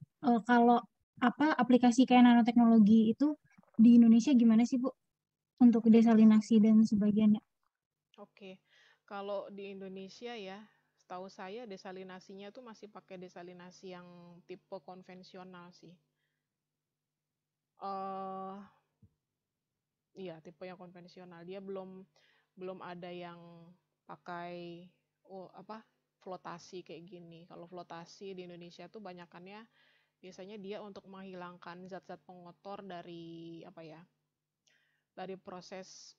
kalau apa aplikasi kayak nanoteknologi itu di Indonesia gimana sih Bu untuk desalinasi dan sebagainya? Oke, kalau di Indonesia ya, setahu saya desalinasinya tuh masih pakai desalinasi yang tipe konvensional sih. Uh, iya, tipe yang konvensional. Dia belum ada yang pakai apa flotasi kayak gini. Kalau flotasi di Indonesia tuh banyakannya biasanya dia untuk menghilangkan zat-zat pengotor dari apa ya? Dari proses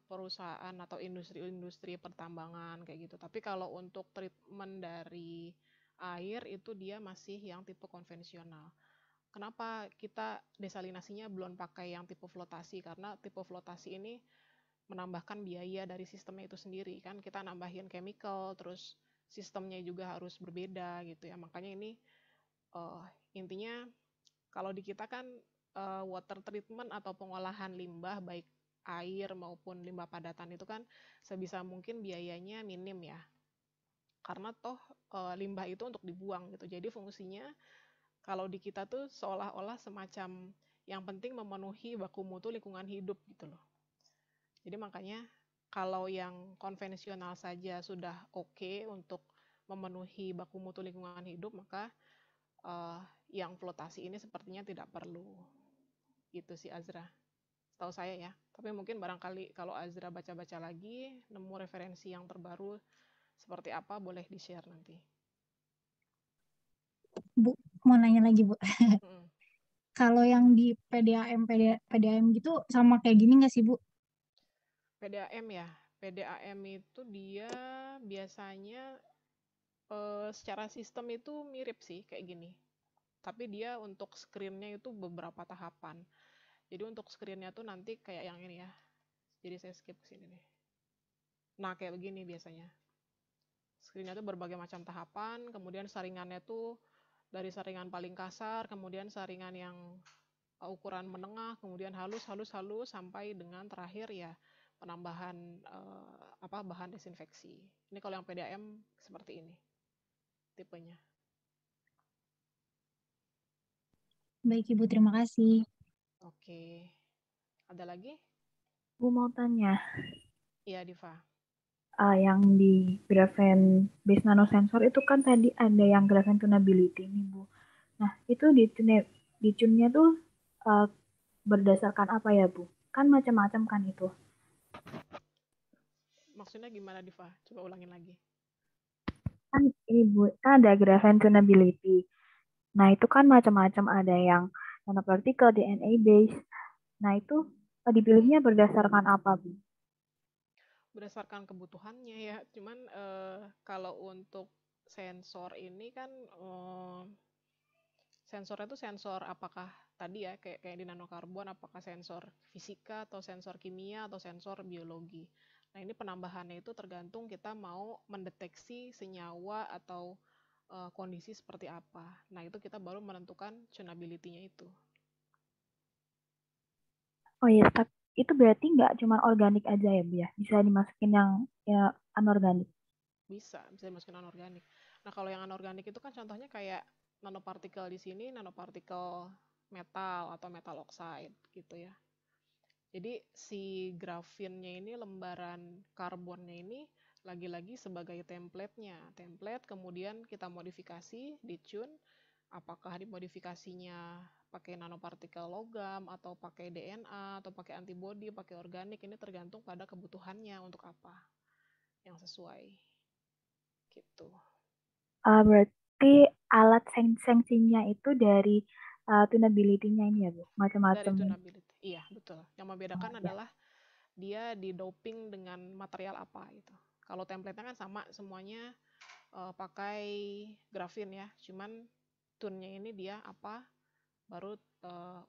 perusahaan atau industri-industri pertambangan kayak gitu. Tapi kalau untuk treatment dari air itu dia masih yang tipe konvensional. Kenapa kita desalinasinya belum pakai yang tipe flotasi? Karena tipe flotasi ini menambahkan biaya dari sistemnya itu sendiri kan, kita nambahin chemical, terus sistemnya juga harus berbeda gitu ya. Makanya ini intinya kalau di kita kan water treatment atau pengolahan limbah baik air maupun limbah padatan itu kan sebisa mungkin biayanya minim ya. Karena toh limbah itu untuk dibuang gitu. Jadi fungsinya kalau di kita tuh seolah-olah semacam yang penting memenuhi baku mutu lingkungan hidup gitu loh. Jadi makanya kalau yang konvensional saja sudah oke untuk memenuhi baku mutu lingkungan hidup, maka yang flotasi ini sepertinya tidak perlu. Gitu sih Azra. Setahu saya ya. Tapi mungkin barangkali kalau Azra baca-baca lagi, nemu referensi yang terbaru seperti apa, boleh di-share nanti. Bu, mau nanya lagi Bu. Mm. Kalau yang di PDAM gitu sama kayak gini nggak sih Bu? PDAM ya. PDAM itu dia biasanya secara sistem itu mirip sih kayak gini. Tapi dia untuk screen-nya itu beberapa tahapan. Jadi untuk screen-nya tuh nanti kayak yang ini ya. Jadi saya skip ke sini deh. Nah, kayak begini biasanya. Screen-nya tuh berbagai macam tahapan, kemudian saringannya tuh dari saringan paling kasar, kemudian saringan yang ukuran menengah, kemudian halus halus halus sampai dengan terakhir ya penambahan bahan desinfeksi. Ini kalau yang PDAM seperti ini tipenya. Baik Ibu, terima kasih. Oke. Ada lagi? Bu mau tanya, Iya, Diva. yang di grafen base nanosensor itu kan tadi ada yang grafen tunability nih Bu. Nah itu di tune-nya tuh berdasarkan apa ya Bu? Kan macam-macam kan itu. Maksudnya gimana, Diva? Coba ulangin lagi. Kan ini Bu, kan ada grafen tunability. Nah itu kan macam-macam, ada yang nanopartikel, DNA base. Nah itu dipilihnya berdasarkan apa Bu? Berdasarkan kebutuhannya ya. Cuman kalau untuk sensor ini kan Sensornya itu sensor apakah tadi ya kayak di nanokarbon, apakah sensor fisika atau sensor kimia atau sensor biologi. Nah, ini penambahannya itu tergantung kita mau mendeteksi senyawa atau kondisi seperti apa. Nah, itu kita baru menentukan tunability-nya itu. Oh iya, tapi itu berarti nggak cuma organik aja ya, Bu ya? Bisa dimasukin yang ya, anorganik. Bisa dimasukin anorganik. Nah, kalau yang anorganik itu kan contohnya kayak nanopartikel di sini, nanopartikel metal atau metal oxide gitu ya. Jadi si grafinnya ini, lembaran karbonnya ini lagi-lagi sebagai template-nya. Template kemudian kita modifikasi, ditune, apakah dimodifikasinya pakai nanopartikel logam atau pakai DNA atau pakai antibody, pakai organik, ini tergantung pada kebutuhannya untuk apa yang sesuai. Gitu. Berarti alat sensingnya itu dari tunability-nya ini ya, Bu? Dari Macam-macam. tunability. Iya, betul. Yang membedakan ya. adalah dia di doping dengan material apa gitu. Kalau template-nya kan sama semuanya pakai grafin ya, cuman tune-nya ini dia apa, baru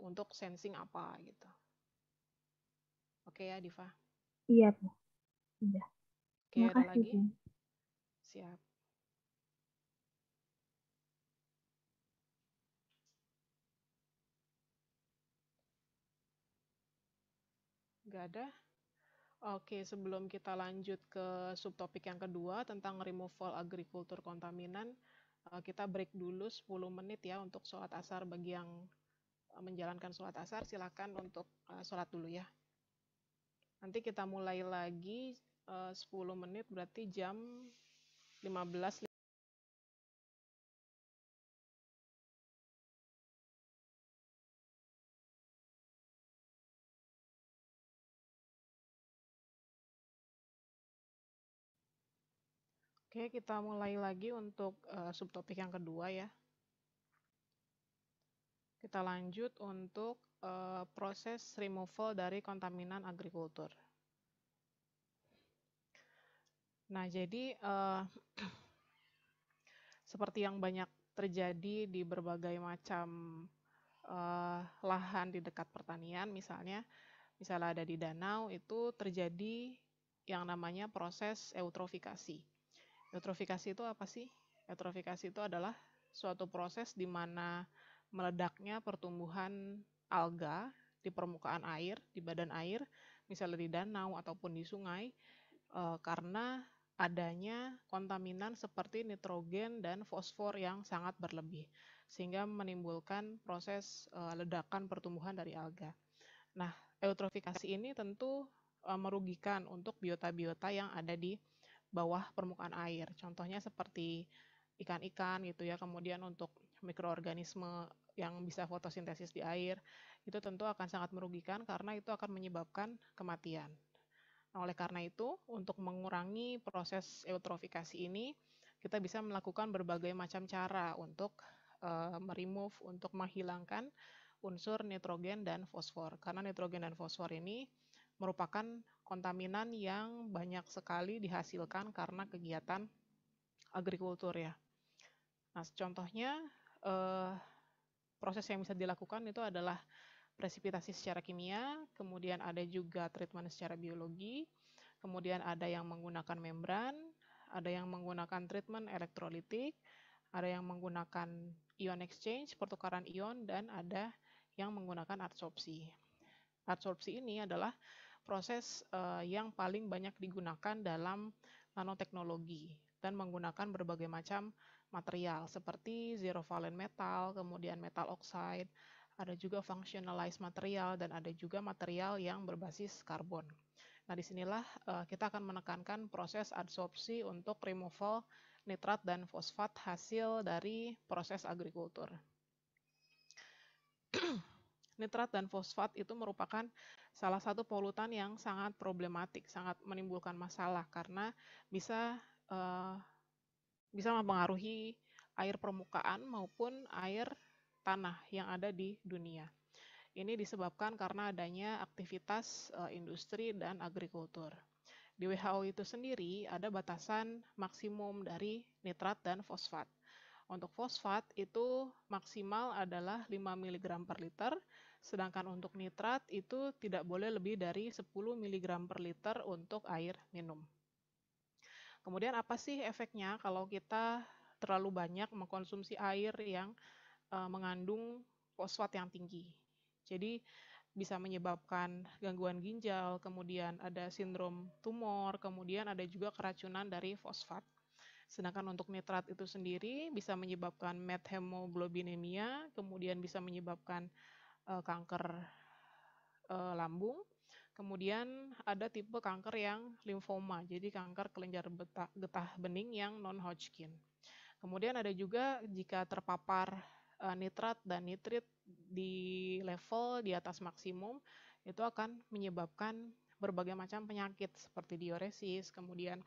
untuk sensing apa gitu. Oke ya, Diva. Iya, Bu. Udah. Oke, Terima ada kasih, lagi? Bu. Siap. Nggak ada? Oke, sebelum kita lanjut ke subtopik yang kedua tentang removal agriculture kontaminan, kita break dulu 10 menit ya untuk sholat asar. Bagi yang menjalankan sholat asar, silakan untuk sholat dulu ya. Nanti kita mulai lagi 10 menit, berarti jam 15. Oke, kita mulai lagi untuk subtopik yang kedua ya. Kita lanjut untuk proses removal dari kontaminan agrikultur. Nah, jadi seperti yang banyak terjadi di berbagai macam lahan di dekat pertanian, misalnya ada di danau, itu terjadi yang namanya proses eutrofikasi. Eutrofikasi itu apa sih? Eutrofikasi itu adalah suatu proses di mana meledaknya pertumbuhan alga di permukaan air, di badan air, misalnya di danau ataupun di sungai, karena adanya kontaminan seperti nitrogen dan fosfor yang sangat berlebih, sehingga menimbulkan proses ledakan pertumbuhan dari alga. Nah, eutrofikasi ini tentu merugikan untuk biota-biota yang ada di bawah permukaan air. Contohnya seperti ikan-ikan gitu ya, kemudian untuk mikroorganisme yang bisa fotosintesis di air, itu tentu akan sangat merugikan karena itu akan menyebabkan kematian. Nah, oleh karena itu, untuk mengurangi proses eutrofikasi ini, kita bisa melakukan berbagai macam cara untuk meremove, untuk menghilangkan unsur nitrogen dan fosfor. Karena nitrogen dan fosfor ini merupakan kontaminan yang banyak sekali dihasilkan karena kegiatan agrikultur ya. Nah, contohnya proses yang bisa dilakukan itu adalah presipitasi secara kimia, kemudian ada juga treatment secara biologi, kemudian ada yang menggunakan membran, ada yang menggunakan treatment elektrolitik, ada yang menggunakan ion exchange, pertukaran ion, dan ada yang menggunakan adsorpsi. Adsorpsi ini adalah proses yang paling banyak digunakan dalam nanoteknologi dan menggunakan berbagai macam material seperti zero valent metal, kemudian metal oxide, ada juga functionalized material, dan ada juga material yang berbasis karbon. Nah, disinilah kita akan menekankan proses adsorpsi untuk removal nitrat dan fosfat hasil dari proses agrikultur. Nitrat dan fosfat itu merupakan salah satu polutan yang sangat problematik, sangat menimbulkan masalah karena bisa mempengaruhi air permukaan maupun air tanah yang ada di dunia. Ini disebabkan karena adanya aktivitas industri dan agrikultur. Di WHO itu sendiri ada batasan maksimum dari nitrat dan fosfat. Untuk fosfat itu maksimal adalah 5 mg per liter, sedangkan untuk nitrat itu tidak boleh lebih dari 10 mg per liter untuk air minum. Kemudian apa sih efeknya kalau kita terlalu banyak mengkonsumsi air yang mengandung fosfat yang tinggi? Jadi bisa menyebabkan gangguan ginjal, kemudian ada sindrom tumor, kemudian ada juga keracunan dari fosfat. Sedangkan untuk nitrat itu sendiri bisa menyebabkan methemoglobinemia, kemudian bisa menyebabkan kanker lambung. Kemudian ada tipe kanker yang limfoma, jadi kanker kelenjar getah bening yang non-Hodgkin. Kemudian ada juga jika terpapar nitrat dan nitrit di level di atas maksimum, itu akan menyebabkan berbagai macam penyakit seperti diuresis, kemudian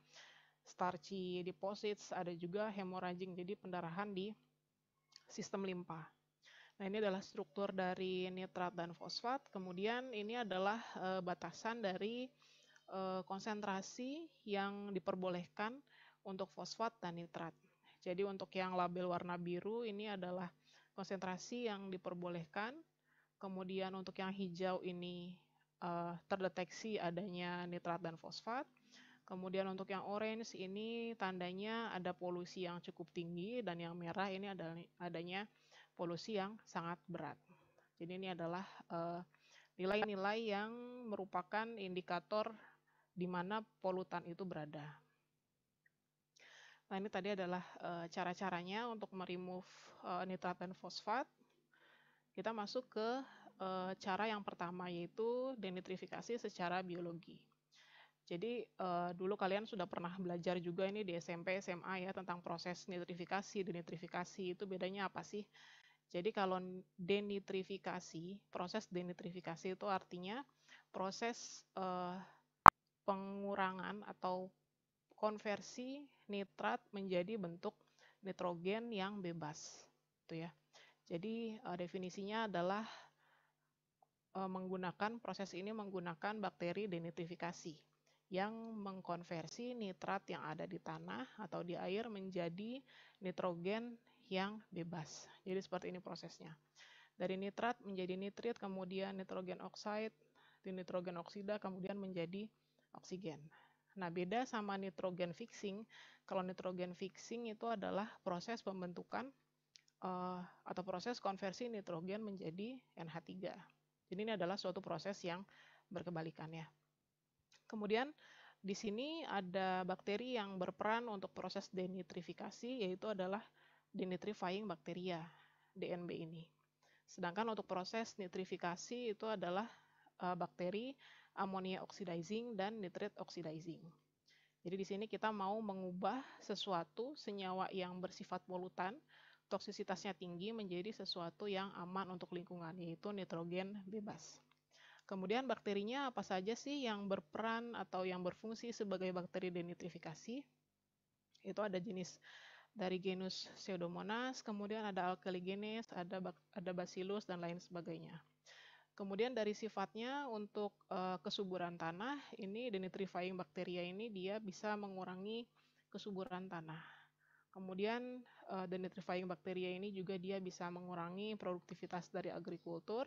starchy deposits, ada juga hemorrhaging, jadi pendarahan di sistem limpa. Nah, ini adalah struktur dari nitrat dan fosfat. Kemudian ini adalah batasan dari konsentrasi yang diperbolehkan untuk fosfat dan nitrat. Jadi untuk yang label warna biru ini adalah konsentrasi yang diperbolehkan. Kemudian untuk yang hijau ini terdeteksi adanya nitrat dan fosfat. Kemudian untuk yang orange ini tandanya ada polusi yang cukup tinggi, dan yang merah ini adanya polusi yang sangat berat. Jadi ini adalah nilai-nilai yang merupakan indikator di mana polutan itu berada. Nah, ini tadi adalah cara-caranya untuk meremove nitrat dan fosfat. Kita masuk ke cara yang pertama, yaitu denitrifikasi secara biologi. Jadi dulu kalian sudah pernah belajar juga ini di SMP, SMA ya, tentang proses nitrifikasi, denitrifikasi. Itu bedanya apa sih? Jadi kalau denitrifikasi, proses denitrifikasi itu artinya proses pengurangan atau konversi nitrat menjadi bentuk nitrogen yang bebas, gitu ya. Jadi definisinya adalah proses ini menggunakan bakteri denitrifikasi yang mengkonversi nitrat yang ada di tanah atau di air menjadi nitrogen yang bebas. Jadi seperti ini prosesnya. Dari nitrat menjadi nitrit, kemudian nitrogen oxide, di nitrogen oksida, kemudian menjadi oksigen. Nah, beda sama nitrogen fixing. Kalau nitrogen fixing itu adalah proses pembentukan atau proses konversi nitrogen menjadi NH3. Jadi ini adalah suatu proses yang berkebalikan ya. Kemudian di sini ada bakteri yang berperan untuk proses denitrifikasi, yaitu adalah denitrifying bacteria, DNB ini. Sedangkan untuk proses nitrifikasi itu adalah bakteri ammonia oxidizing dan nitrate oxidizing. Jadi di sini kita mau mengubah sesuatu senyawa yang bersifat polutan, toksisitasnya tinggi, menjadi sesuatu yang aman untuk lingkungan, yaitu nitrogen bebas. Kemudian bakterinya apa saja sih yang berperan atau yang berfungsi sebagai bakteri denitrifikasi? Itu ada jenis dari genus Pseudomonas, kemudian ada Alkaligenes, ada Bacillus, dan lain sebagainya. Kemudian dari sifatnya untuk kesuburan tanah, ini denitrifying bacteria ini dia bisa mengurangi kesuburan tanah. Kemudian denitrifying bacteria ini juga dia bisa mengurangi produktivitas dari agrikultur,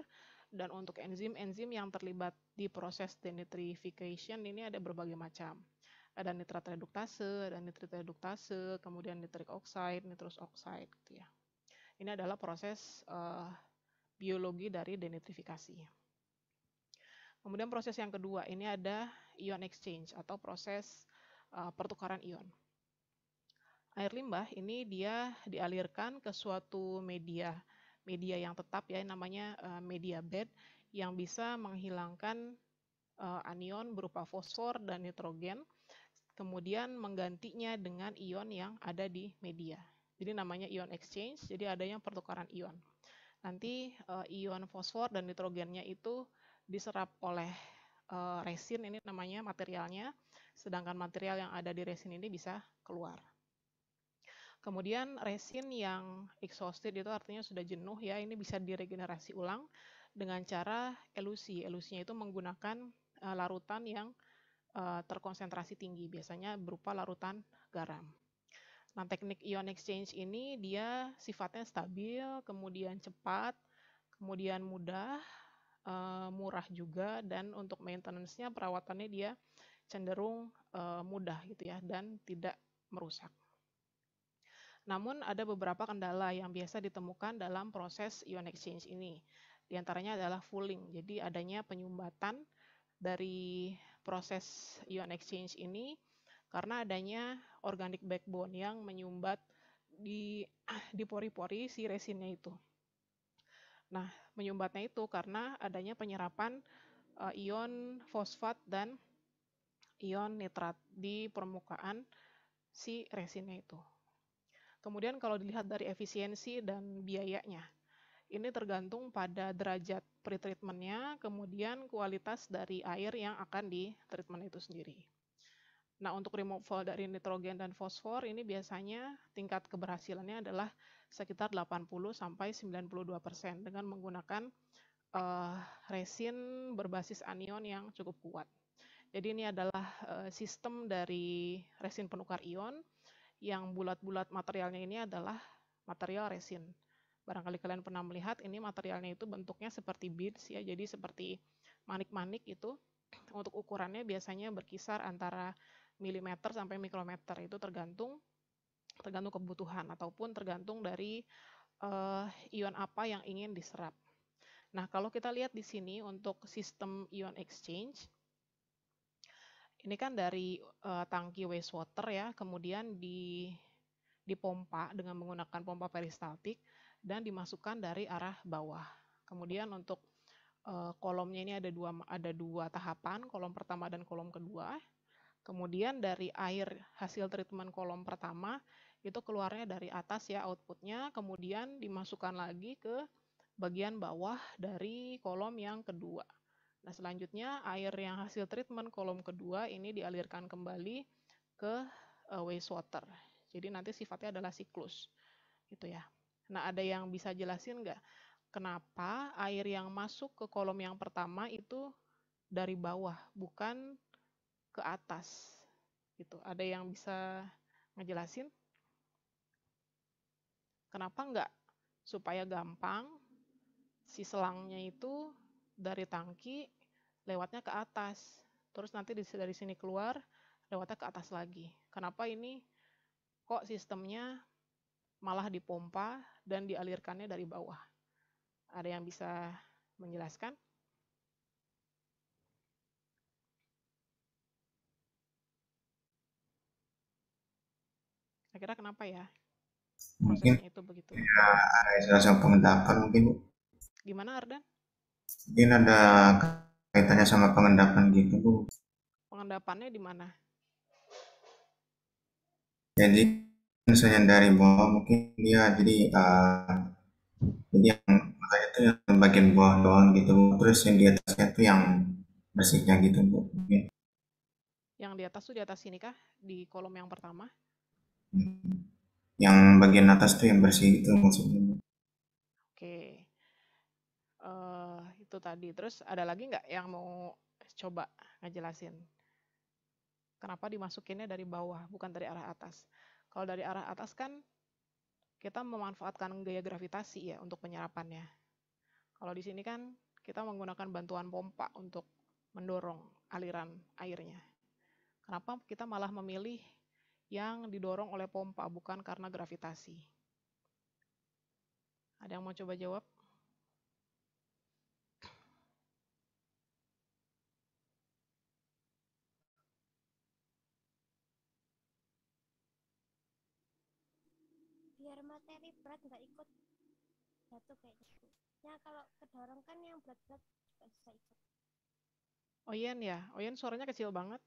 dan untuk enzim-enzim yang terlibat di proses denitrification ini ada berbagai macam. Ada nitrat reduktase, ada nitrit reduktase, kemudian nitric oxide, nitrous oxide, gitu ya. Ini adalah proses biologi dari denitrifikasi. Kemudian proses yang kedua, ini ada ion exchange atau proses pertukaran ion. Air limbah ini dia dialirkan ke suatu media yang tetap ya, namanya media bed, yang bisa menghilangkan anion berupa fosfor dan nitrogen, kemudian menggantinya dengan ion yang ada di media. Jadi namanya ion exchange, jadi adanya pertukaran ion. Nanti ion fosfor dan nitrogennya itu diserap oleh resin, ini namanya materialnya, sedangkan material yang ada di resin ini bisa keluar. Kemudian resin yang exhausted itu artinya sudah jenuh ya, ini bisa diregenerasi ulang dengan cara elusi. Elusinya itu menggunakan larutan yang terkonsentrasi tinggi, biasanya berupa larutan garam. Nah, teknik ion exchange ini dia sifatnya stabil, kemudian cepat, kemudian mudah, murah juga, dan untuk maintenance-nya, perawatannya dia cenderung mudah gitu ya, dan tidak merusak. Namun ada beberapa kendala yang biasa ditemukan dalam proses ion exchange ini. Di antaranya adalah fouling, jadi adanya penyumbatan dari proses ion exchange ini karena adanya organic backbone yang menyumbat di pori-pori si resinnya itu. Nah, menyumbatnya itu karena adanya penyerapan ion fosfat dan ion nitrat di permukaan si resinnya itu. Kemudian kalau dilihat dari efisiensi dan biayanya, ini tergantung pada derajat pretreatmentnya, kemudian kualitas dari air yang akan di-treatment itu sendiri. Nah, untuk removal dari nitrogen dan fosfor ini biasanya tingkat keberhasilannya adalah sekitar 80-92% dengan menggunakan resin berbasis anion yang cukup kuat. Jadi ini adalah sistem dari resin penukar ion yang bulat-bulat materialnya ini adalah material resin. Barangkali kalian pernah melihat ini materialnya itu bentuknya seperti beads ya, jadi seperti manik-manik itu. Untuk ukurannya biasanya berkisar antara milimeter sampai mikrometer, itu tergantung kebutuhan ataupun tergantung dari ion apa yang ingin diserap. Nah, kalau kita lihat di sini untuk sistem ion exchange, ini kan dari tangki wastewater ya, kemudian dipompa dengan menggunakan pompa peristaltik dan dimasukkan dari arah bawah. Kemudian untuk kolomnya ini ada dua tahapan, kolom pertama dan kolom kedua. Kemudian dari air hasil treatment kolom pertama itu keluarnya dari atas ya outputnya, kemudian dimasukkan lagi ke bagian bawah dari kolom yang kedua. Nah, selanjutnya air yang hasil treatment kolom kedua ini dialirkan kembali ke wastewater. Jadi nanti sifatnya adalah siklus gitu ya. Nah, ada yang bisa jelasin nggak kenapa air yang masuk ke kolom yang pertama itu dari bawah bukan ke atas gitu? Ada yang bisa ngejelasin kenapa nggak supaya gampang si selangnya itu dari tangki lewatnya ke atas, terus nanti dari sini keluar lewatnya ke atas lagi? Kenapa ini kok sistemnya malah dipompa dan dialirkannya dari bawah? Ada yang bisa menjelaskan? Kira-kira kenapa ya Mungkin prosesnya itu begitu? ada salah satu pengendapan mungkin, Bu. Gimana Ardan? Mungkin ada kaitannya sama pengendapan gitu, Bu. Pengendapannya di mana? Jadi misalnya dari bawah mungkin dia jadi yang makanya itu yang bagian bawah doang gitu, Bu. Terus yang di atasnya itu yang bersihnya gitu, Bu. Mungkin. Yang di atas tuh di atas sini kah? Di kolom yang pertama? Yang bagian atas tuh yang bersih itu maksudnya, Bu. Oke. Itu tadi. Terus ada lagi nggak yang mau coba ngejelasin? Kenapa dimasukinnya dari bawah, bukan dari arah atas? Kalau dari arah atas kan kita memanfaatkan gaya gravitasi ya untuk penyerapannya. Kalau di sini kan kita menggunakan bantuan pompa untuk mendorong aliran airnya. Kenapa kita malah memilih yang didorong oleh pompa, bukan karena gravitasi? Ada yang mau coba jawab? Biar materi berat nggak ikut jatuh kayaknya, Bu. Ya kalau kedorong kan yang berat-berat juga bisa ikut. Oyen ya? Oyen suaranya kecil banget.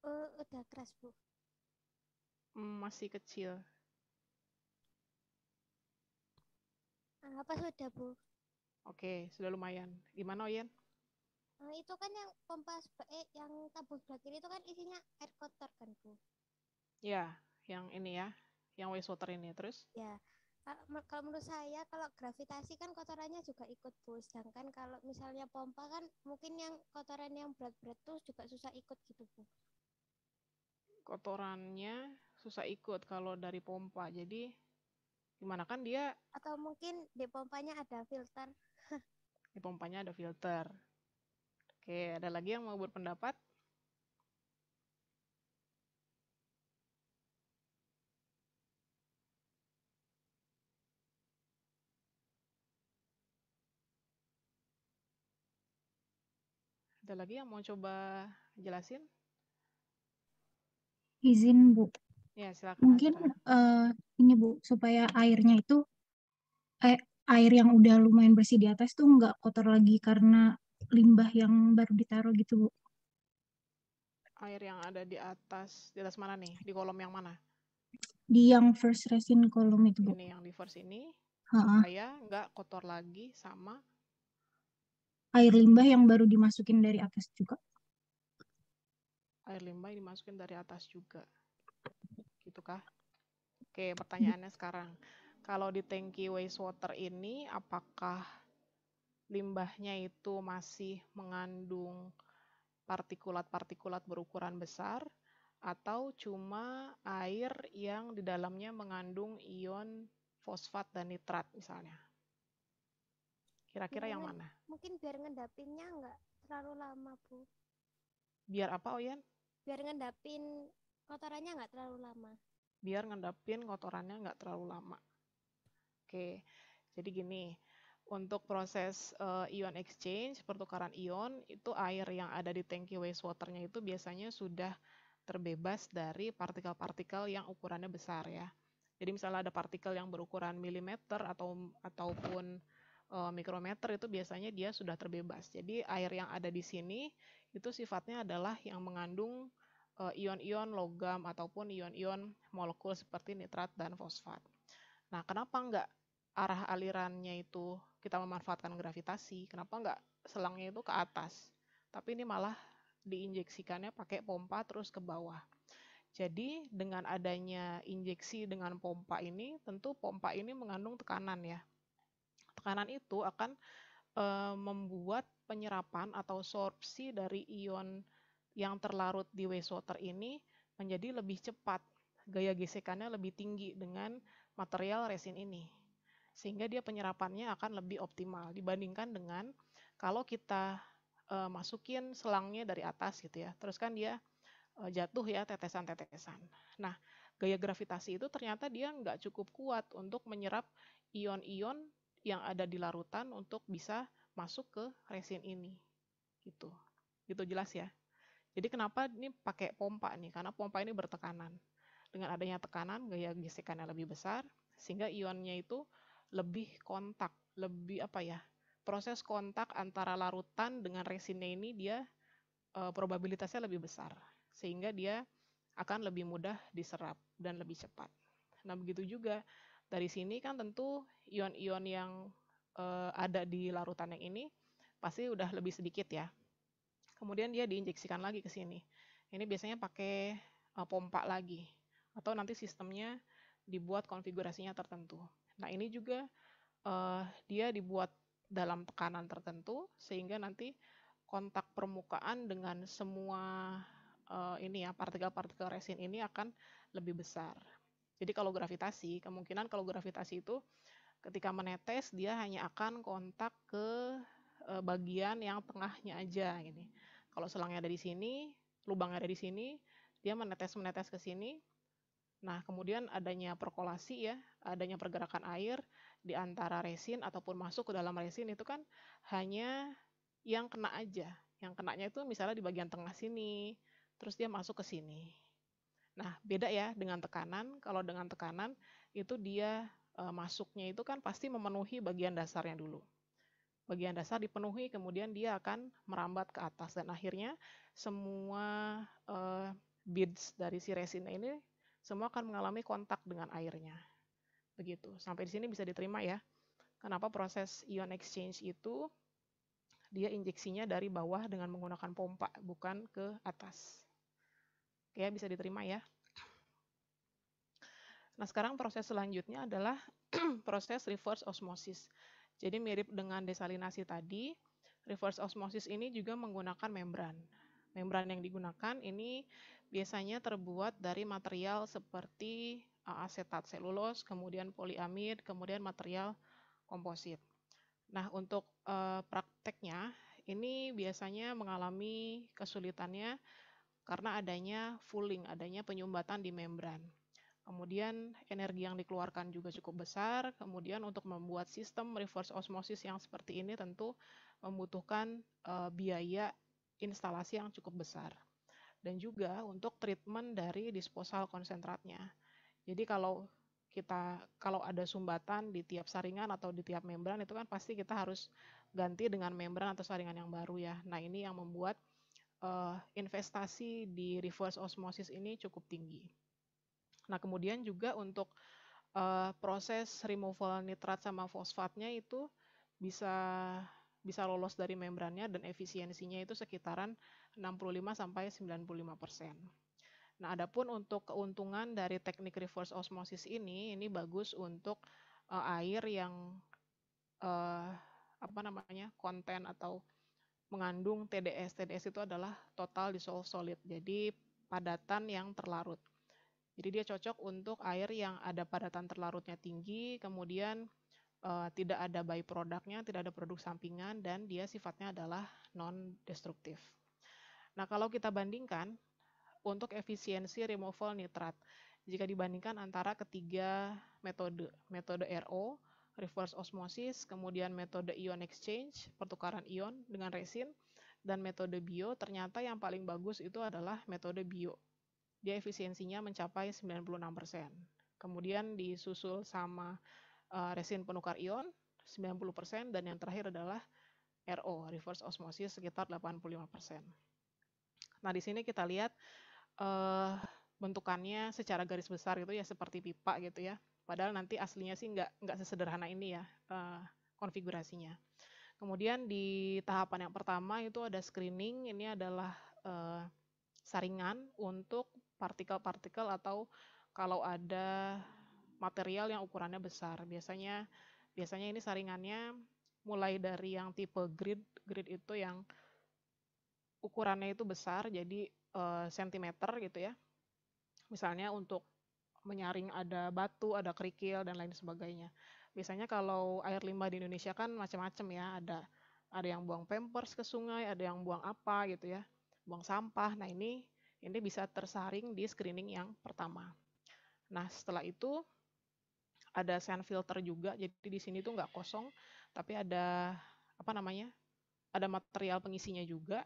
Udah keras, Bu. Masih kecil. Apa sudah, Bu? Oke, sudah lumayan. Gimana Oyen? Itu kan yang pompa yang tabung belakang itu kan isinya air kotor kan, Bu? Ya, yang ini ya, yang wastewater ini. Terus? Ya, kalau menurut saya kalau gravitasi kan kotorannya juga ikut, Bu. Sedangkan kalau misalnya pompa kan mungkin yang kotoran yang berat-berat tuh juga susah ikut gitu, Bu. kotorannya susah ikut kalau dari pompa. Jadi gimana kan dia Atau mungkin di pompanya ada filter. di pompanya ada filter. Oke, ada lagi yang mau berpendapat? Ada lagi yang mau coba jelasin? Izin Bu, Ya, silakan mungkin Azra. ini Bu, supaya airnya itu air yang udah lumayan bersih di atas tuh nggak kotor lagi karena limbah yang baru ditaruh gitu Bu. Air yang ada di atas mana nih? Di kolom yang mana? Di yang first resin kolom itu Bu. Ini yang di first ini, Ha-ha. supaya nggak kotor lagi sama Air limbah yang baru dimasukin dari atas juga. air limbah yang dimasukin dari atas juga. Gitu kah? Oke, pertanyaannya sekarang. Kalau di tangki wastewater ini, apakah limbahnya itu masih mengandung partikulat-partikulat berukuran besar, atau cuma air yang di dalamnya mengandung ion fosfat dan nitrat misalnya? Kira-kira yang mana? Mungkin biar ngendapinnya nggak terlalu lama, Bu. Biar apa, Oyen? Biar ngendapin kotorannya nggak terlalu lama. Biar ngendapin kotorannya nggak terlalu lama. Oke, jadi gini, untuk proses ion exchange, pertukaran ion, itu air yang ada di tangki wastewater-nya itu biasanya sudah terbebas dari partikel-partikel yang ukurannya besar ya. Jadi misalnya ada partikel yang berukuran milimeter ataupun mikrometer, itu biasanya dia sudah terbebas. Jadi air yang ada di sini itu sifatnya adalah yang mengandung ion-ion logam ataupun ion-ion molekul seperti nitrat dan fosfat. Nah, kenapa nggak arah alirannya itu kita memanfaatkan gravitasi? Kenapa nggak selangnya itu ke atas? Tapi ini malah diinjeksikannya pakai pompa terus ke bawah. Jadi dengan adanya injeksi dengan pompa ini, tentu pompa ini mengandung tekanan ya. Tekanan itu akan membuat penyerapan atau sorpsi dari ion yang terlarut di wastewater ini menjadi lebih cepat. Gaya gesekannya lebih tinggi dengan material resin ini. Sehingga dia penyerapannya akan lebih optimal dibandingkan dengan kalau kita masukin selangnya dari atas gitu ya. Terus kan dia jatuh ya tetesan-tetesan. Nah, gaya gravitasi itu ternyata dia nggak cukup kuat untuk menyerap ion-ion yang ada di larutan untuk bisa masuk ke resin ini. Gitu. Gitu jelas ya. Jadi kenapa ini pakai pompa nih? Karena pompa ini bertekanan. Dengan adanya tekanan, gaya gesekannya lebih besar, sehingga ionnya itu lebih kontak, lebih apa ya? Proses kontak antara larutan dengan resinnya ini dia probabilitasnya lebih besar, sehingga dia akan lebih mudah diserap dan lebih cepat. Nah, begitu juga dari sini kan tentu ion-ion yang ada di larutan yang ini pasti udah lebih sedikit ya. Kemudian dia diinjeksikan lagi ke sini. Ini biasanya pakai pompa lagi, atau nanti sistemnya dibuat konfigurasinya tertentu. Nah, ini juga dia dibuat dalam tekanan tertentu sehingga nanti kontak permukaan dengan semua ini ya partikel-partikel resin ini akan lebih besar. Jadi kalau gravitasi, kemungkinan kalau gravitasi itu ketika menetes dia hanya akan kontak ke bagian yang tengahnya aja gini. Kalau selangnya ada di sini, lubangnya ada di sini, dia menetes ke sini. Nah, kemudian adanya perkolasi ya, adanya pergerakan air di antara resin ataupun masuk ke dalam resin itu kan hanya yang kena aja. Yang kenanya itu misalnya di bagian tengah sini, terus dia masuk ke sini. Nah, beda ya dengan tekanan. Kalau dengan tekanan itu dia masuknya itu kan pasti memenuhi bagian dasarnya dulu. Bagian dasar dipenuhi, kemudian dia akan merambat ke atas dan akhirnya semua beads dari si resin ini semua akan mengalami kontak dengan airnya. Begitu. Sampai di sini bisa diterima ya. Kenapa proses ion exchange itu dia injeksinya dari bawah dengan menggunakan pompa, bukan ke atas. Oke, bisa diterima ya. Nah, sekarang proses selanjutnya adalah proses reverse osmosis. Jadi mirip dengan desalinasi tadi, reverse osmosis ini juga menggunakan membran. Membran yang digunakan ini biasanya terbuat dari material seperti asetat selulos, kemudian poliamid, kemudian material komposit. Nah, untuk prakteknya ini biasanya mengalami kesulitannya karena adanya fouling, adanya penyumbatan di membran. Kemudian energi yang dikeluarkan juga cukup besar. Kemudian untuk membuat sistem reverse osmosis yang seperti ini tentu membutuhkan biaya instalasi yang cukup besar. Dan juga untuk treatment dari disposal konsentratnya. Jadi kalau ada sumbatan di tiap saringan atau di tiap membran itu kan pasti kita harus ganti dengan membran atau saringan yang baru ya. Nah, ini yang membuat investasi di reverse osmosis ini cukup tinggi. Nah, kemudian juga untuk proses removal nitrat sama fosfatnya itu bisa lolos dari membrannya dan efisiensinya itu sekitaran 65-95%. Nah, adapun untuk keuntungan dari teknik reverse osmosis ini bagus untuk air yang konten atau mengandung TDS. TDS itu adalah total dissolved solid, jadi padatan yang terlarut. Jadi dia cocok untuk air yang ada padatan terlarutnya tinggi, kemudian tidak ada byproduct-nya, tidak ada produk sampingan, dan dia sifatnya adalah non-destruktif. Nah, kalau kita bandingkan untuk efisiensi removal nitrat, jika dibandingkan antara ketiga metode RO, reverse osmosis, kemudian metode ion exchange, pertukaran ion dengan resin, dan metode bio, ternyata yang paling bagus itu adalah metode bio. Dia efisiensinya mencapai 96%. Kemudian disusul sama resin penukar ion 90%, dan yang terakhir adalah RO, reverse osmosis, sekitar 85%. Nah, di sini kita lihat bentukannya secara garis besar gitu ya, seperti pipa gitu ya. Padahal nanti aslinya sih nggak sesederhana ini ya konfigurasinya. Kemudian di tahapan yang pertama itu ada screening. Ini adalah saringan untuk partikel-partikel atau kalau ada material yang ukurannya besar. Biasanya ini saringannya mulai dari yang tipe grid itu yang ukurannya itu besar, jadi sentimeter gitu ya. Misalnya untuk menyaring ada batu, ada kerikil, dan lain sebagainya. Biasanya kalau air limbah di Indonesia kan macam-macam ya, ada yang buang pampers ke sungai, ada yang buang apa gitu ya, buang sampah. Nah, ini bisa tersaring di screening yang pertama. Nah, setelah itu ada sand filter juga, jadi di sini tuh nggak kosong, tapi ada ada material pengisinya juga.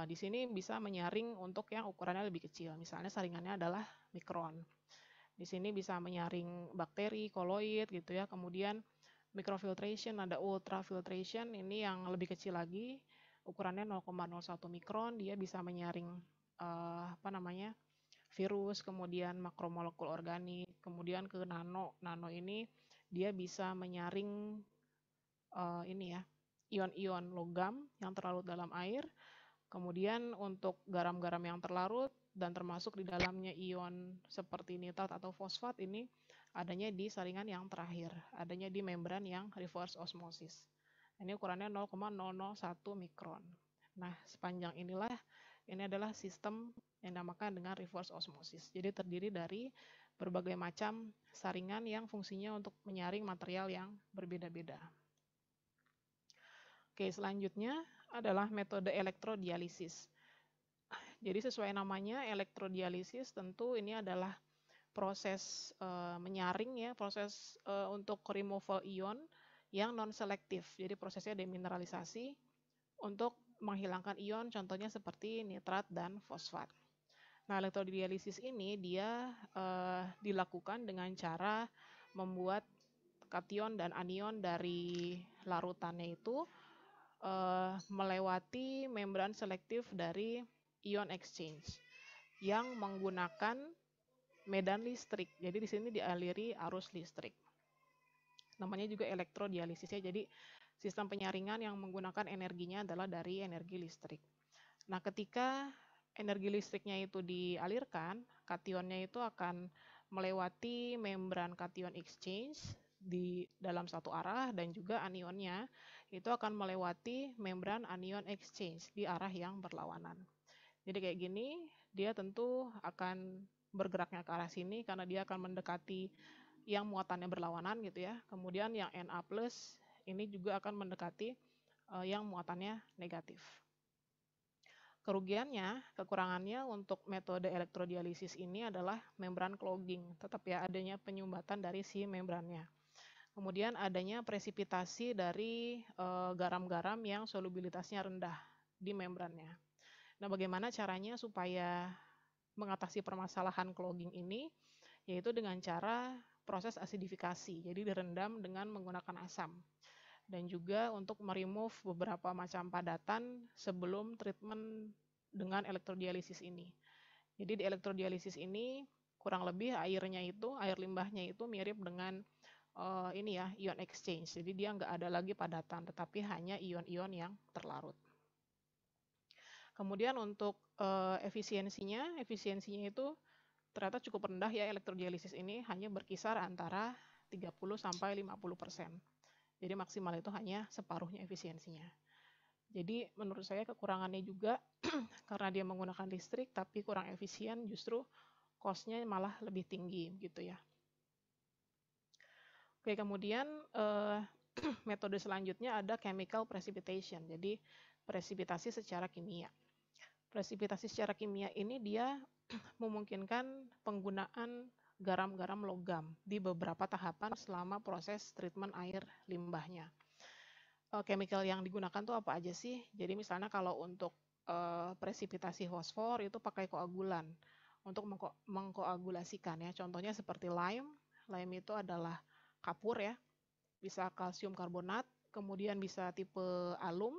Di sini bisa menyaring untuk yang ukurannya lebih kecil, misalnya saringannya adalah mikron. Di sini bisa menyaring bakteri, koloid gitu ya. Kemudian microfiltration, ada ultrafiltration, ini yang lebih kecil lagi, ukurannya 0,01 mikron, dia bisa menyaring virus, kemudian makromolekul organik, kemudian ke nano. Nano ini dia bisa menyaring ion-ion logam yang terlarut dalam air. Kemudian untuk garam-garam yang terlarut dan termasuk di dalamnya ion seperti nitrat atau fosfat ini adanya di saringan yang terakhir, adanya di membran yang reverse osmosis. Ini ukurannya 0,001 mikron. Nah, sepanjang ini adalah sistem yang dinamakan dengan reverse osmosis. Jadi terdiri dari berbagai macam saringan yang fungsinya untuk menyaring material yang berbeda-beda. Oke, selanjutnya adalah metode elektrodialisis. Jadi sesuai namanya elektrodialisis, tentu ini adalah proses menyaring ya, proses untuk removal ion yang non-selektif. Jadi prosesnya demineralisasi untuk menghilangkan ion, contohnya seperti nitrat dan fosfat. Nah, elektrodialisis ini dia dilakukan dengan cara membuat kation dan anion dari larutannya itu melewati membran selektif dari ion exchange yang menggunakan medan listrik. Jadi di sini dialiri arus listrik. Namanya juga elektrodialisis ya. Jadi sistem penyaringan yang menggunakan energinya adalah dari energi listrik. Nah, ketika energi listriknya itu dialirkan, kationnya itu akan melewati membran cation exchange di dalam satu arah, dan juga anionnya itu akan melewati membran anion exchange di arah yang berlawanan. Jadi kayak gini, dia tentu akan bergeraknya ke arah sini karena dia akan mendekati yang muatannya berlawanan gitu ya. Kemudian yang Na+ ini juga akan mendekati yang muatannya negatif. Kerugiannya, kekurangannya untuk metode elektrodialisis ini adalah membran clogging, tetap ya adanya penyumbatan dari si membrannya. Kemudian adanya presipitasi dari garam-garam yang solubilitasnya rendah di membrannya. Nah, bagaimana caranya supaya mengatasi permasalahan clogging ini? Yaitu dengan cara proses asidifikasi, jadi direndam dengan menggunakan asam. Dan juga untuk meremove beberapa macam padatan sebelum treatment dengan elektrodialisis ini. Jadi di elektrodialisis ini kurang lebih air limbahnya itu mirip dengan ini ya, ion exchange. Jadi dia nggak ada lagi padatan, tetapi hanya ion-ion yang terlarut. Kemudian untuk efisiensinya itu ternyata cukup rendah ya elektrodialisis ini, hanya berkisar antara 30-50%. Jadi maksimal itu hanya separuhnya efisiensinya. Jadi menurut saya kekurangannya juga karena dia menggunakan listrik tapi kurang efisien, justru cost-nya malah lebih tinggi gitu ya. Oke, kemudian metode selanjutnya ada chemical precipitation, jadi presipitasi secara kimia. Presipitasi secara kimia ini dia memungkinkan penggunaan garam-garam logam di beberapa tahapan selama proses treatment air limbahnya. Chemical yang digunakan tuh apa aja sih? Jadi misalnya kalau untuk presipitasi fosfor itu pakai koagulan untuk mengkoagulasikan ya. Contohnya seperti lime. Lime itu adalah kapur ya, bisa kalsium karbonat, kemudian bisa tipe alum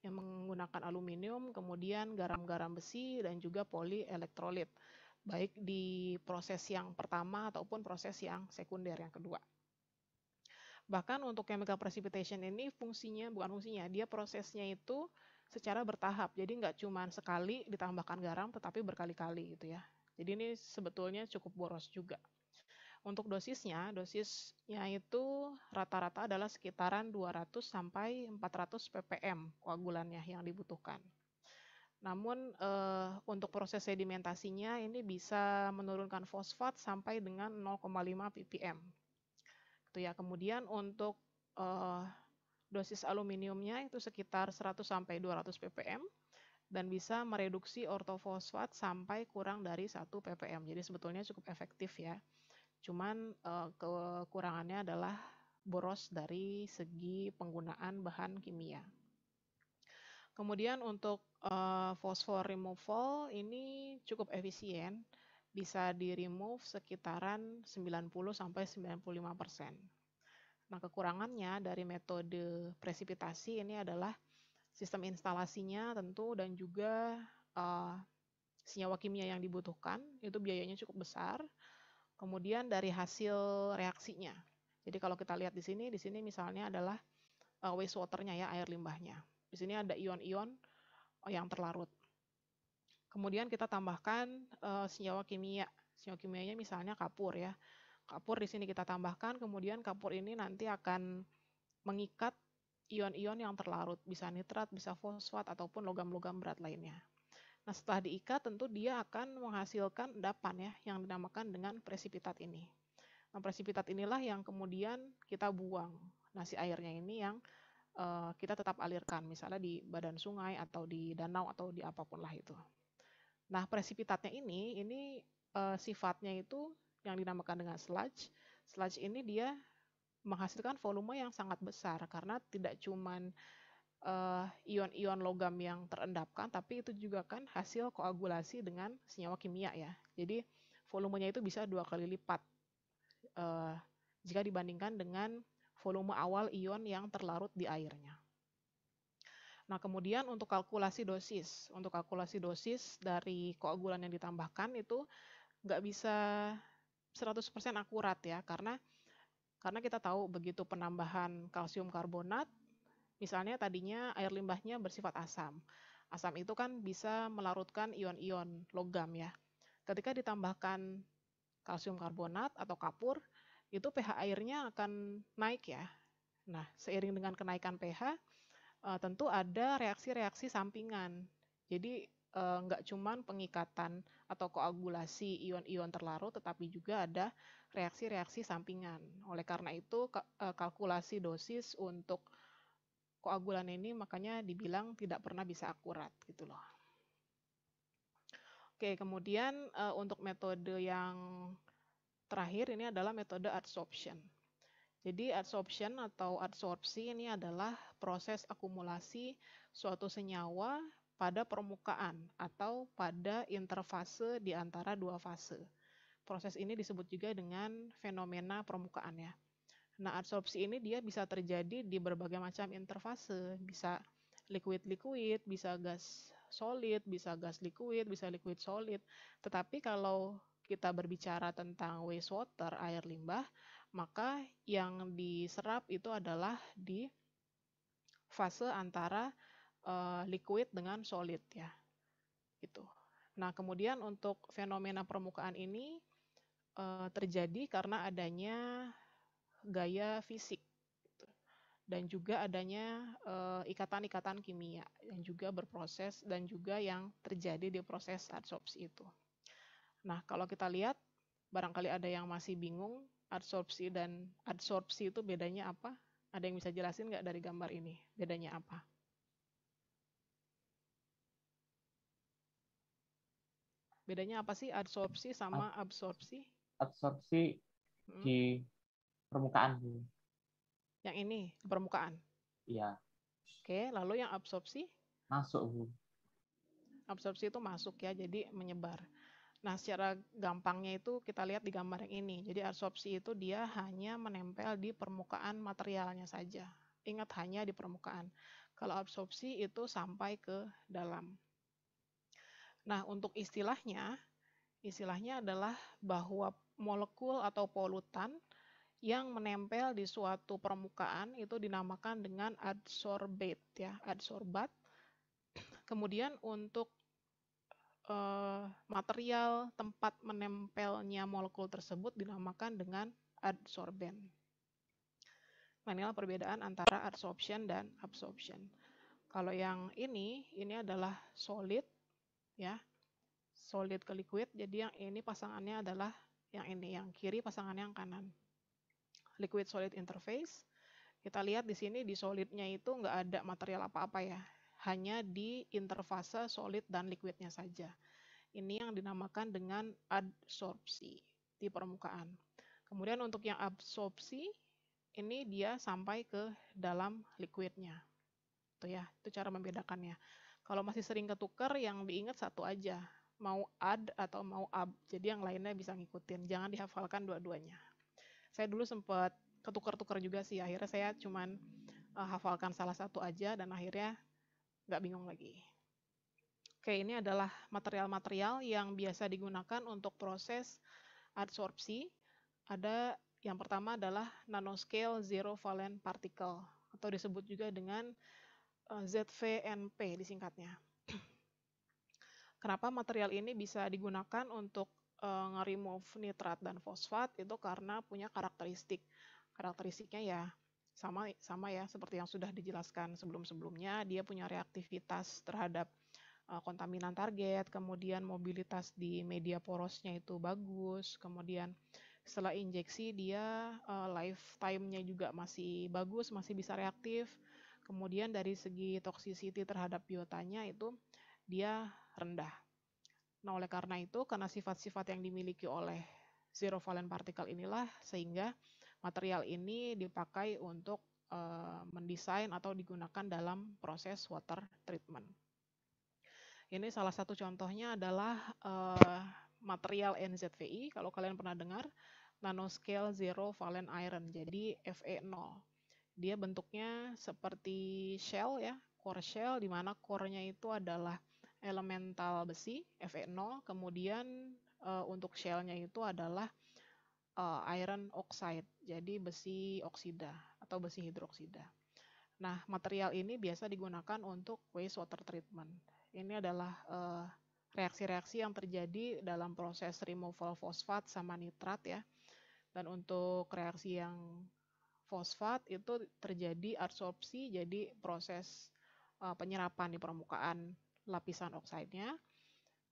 yang menggunakan aluminium, kemudian garam-garam besi dan juga polielektrolit, baik di proses yang pertama ataupun proses yang sekunder yang kedua. Bahkan untuk chemical precipitation ini dia prosesnya itu secara bertahap, jadi nggak cuma sekali ditambahkan garam tetapi berkali-kali gitu ya. Jadi ini sebetulnya cukup boros juga. Untuk dosisnya itu rata-rata adalah sekitaran 200 sampai 400 ppm koagulannya yang dibutuhkan. Namun untuk proses sedimentasinya ini bisa menurunkan fosfat sampai dengan 0,5 ppm. Gitu ya. Kemudian untuk dosis aluminiumnya itu sekitar 100 sampai 200 ppm dan bisa mereduksi ortofosfat sampai kurang dari 1 ppm. Jadi sebetulnya cukup efektif ya. Cuman kekurangannya adalah boros dari segi penggunaan bahan kimia. Kemudian untuk fosfor removal ini cukup efisien, bisa di-remove sekitaran 90-95%. Nah, kekurangannya dari metode presipitasi ini adalah sistem instalasinya tentu dan juga senyawa kimia yang dibutuhkan, itu biayanya cukup besar. Kemudian dari hasil reaksinya. Jadi kalau kita lihat di sini misalnya adalah wastewater-nya ya, air limbahnya. Di sini ada ion-ion yang terlarut. Kemudian kita tambahkan senyawa kimia. Senyawa kimianya misalnya kapur ya. Kapur di sini kita tambahkan, kemudian kapur ini nanti akan mengikat ion-ion yang terlarut, bisa nitrat, bisa fosfat ataupun logam-logam berat lainnya. Nah, setelah diikat tentu dia akan menghasilkan endapan ya, yang dinamakan dengan presipitat ini. Nah, presipitat inilah yang kemudian kita buang. Nah, si airnya ini yang kita tetap alirkan, misalnya di badan sungai atau di danau atau di apapun lah itu. Nah, presipitatnya ini sifatnya itu yang dinamakan dengan sludge. Sludge ini dia menghasilkan volume yang sangat besar karena tidak cuman ion-ion logam yang terendapkan, tapi itu juga kan hasil koagulasi dengan senyawa kimia ya. Jadi volumenya itu bisa 2 kali lipat jika dibandingkan dengan volume awal ion yang terlarut di airnya. Nah, kemudian untuk kalkulasi dosis dari koagulan yang ditambahkan itu nggak bisa 100% akurat ya, karena kita tahu begitu penambahan kalsium karbonat, misalnya tadinya air limbahnya bersifat asam. Asam itu kan bisa melarutkan ion-ion logam ya. Ketika ditambahkan kalsium karbonat atau kapur, itu pH airnya akan naik ya. Nah, seiring dengan kenaikan pH, tentu ada reaksi-reaksi sampingan. Jadi nggak cuman pengikatan atau koagulasi ion-ion terlarut, tetapi juga ada reaksi-reaksi sampingan. Oleh karena itu, kalkulasi dosis untuk koagulan ini makanya dibilang tidak pernah bisa akurat gitu loh. Oke, kemudian untuk metode yang terakhir ini adalah metode adsorption. Jadi adsorption atau adsorpsi ini adalah proses akumulasi suatu senyawa pada permukaan atau pada interfase di antara dua fase. Proses ini disebut juga dengan fenomena permukaan ya. Nah, adsorpsi ini dia bisa terjadi di berbagai macam interfase, bisa liquid-liquid, bisa gas solid, bisa gas liquid, bisa liquid solid. Tetapi kalau kita berbicara tentang wastewater, air limbah, maka yang diserap itu adalah di fase antara liquid dengan solid ya, gitu. Nah, kemudian untuk fenomena permukaan ini terjadi karena adanya gaya fisik gitu. Dan juga adanya ikatan-ikatan kimia yang juga berproses dan juga yang terjadi di proses adsorpsi itu. Nah, kalau kita lihat, barangkali ada yang masih bingung, adsorpsi dan adsorpsi itu bedanya apa? Ada yang bisa jelasin nggak dari gambar ini? Bedanya apa? Bedanya apa sih adsorpsi sama absorpsi? Absorpsi di permukaan. Yang ini, di permukaan? Iya. Oke, lalu yang absorpsi? Masuk, Bu. Absorpsi itu masuk ya, jadi menyebar. Nah, secara gampangnya itu kita lihat di gambar yang ini. Jadi adsorpsi itu dia hanya menempel di permukaan materialnya saja. Ingat, hanya di permukaan. Kalau absorpsi itu sampai ke dalam. Nah, untuk istilahnya adalah bahwa molekul atau polutan yang menempel di suatu permukaan itu dinamakan dengan adsorbate ya, adsorbat. Kemudian untuk material tempat menempelnya molekul tersebut dinamakan dengan adsorben. Nah, inilah perbedaan antara adsorption dan absorption. Kalau yang ini adalah solid ya, solid ke liquid. Jadi yang ini pasangannya adalah yang ini, yang kiri pasangannya yang kanan. Liquid solid interface. Kita lihat di sini di solidnya itu nggak ada material apa-apa ya, hanya di interfase solid dan liquidnya saja. Ini yang dinamakan dengan adsorpsi di permukaan. Kemudian untuk yang absorpsi, ini dia sampai ke dalam liquidnya. Itu ya, itu cara membedakannya. Kalau masih sering ketukar, yang diingat satu aja, mau ad atau mau ab. Jadi yang lainnya bisa ngikutin, jangan dihafalkan dua-duanya. Saya dulu sempat ketukar-tukar juga sih, akhirnya saya cuman hafalkan salah satu aja dan akhirnya nggak bingung lagi. Oke, ini adalah material-material yang biasa digunakan untuk proses adsorpsi. Ada yang pertama adalah nanoscale zero valent particle atau disebut juga dengan ZVNP disingkatnya. Kenapa material ini bisa digunakan untuk nge-remove nitrat dan fosfat? Itu karena punya karakteristik. Karakteristiknya ya sama ya seperti yang sudah dijelaskan sebelum-sebelumnya. Dia punya reaktivitas terhadap kontaminan target, kemudian mobilitas di media porosnya itu bagus, kemudian setelah injeksi dia lifetime-nya juga masih bagus, masih bisa reaktif, kemudian dari segi toxicity terhadap biotanya itu dia rendah. Nah, oleh karena itu, karena sifat-sifat yang dimiliki oleh zero valent particle inilah, sehingga material ini dipakai untuk mendesain atau digunakan dalam proses water treatment. Ini salah satu contohnya adalah material NZVI, kalau kalian pernah dengar, nanoscale zero valent iron, jadi Fe0. Dia bentuknya seperti shell ya, core shell, di mana core-nya itu adalah elemental besi, Fe0, kemudian untuk shell-nya itu adalah iron oxide, jadi besi oksida atau besi hidroksida. Nah, material ini biasa digunakan untuk wastewater treatment. Ini adalah reaksi-reaksi yang terjadi dalam proses removal fosfat sama nitrat ya. Dan untuk reaksi yang fosfat itu terjadi adsorpsi, jadi proses penyerapan di permukaan lapisan oksidnya.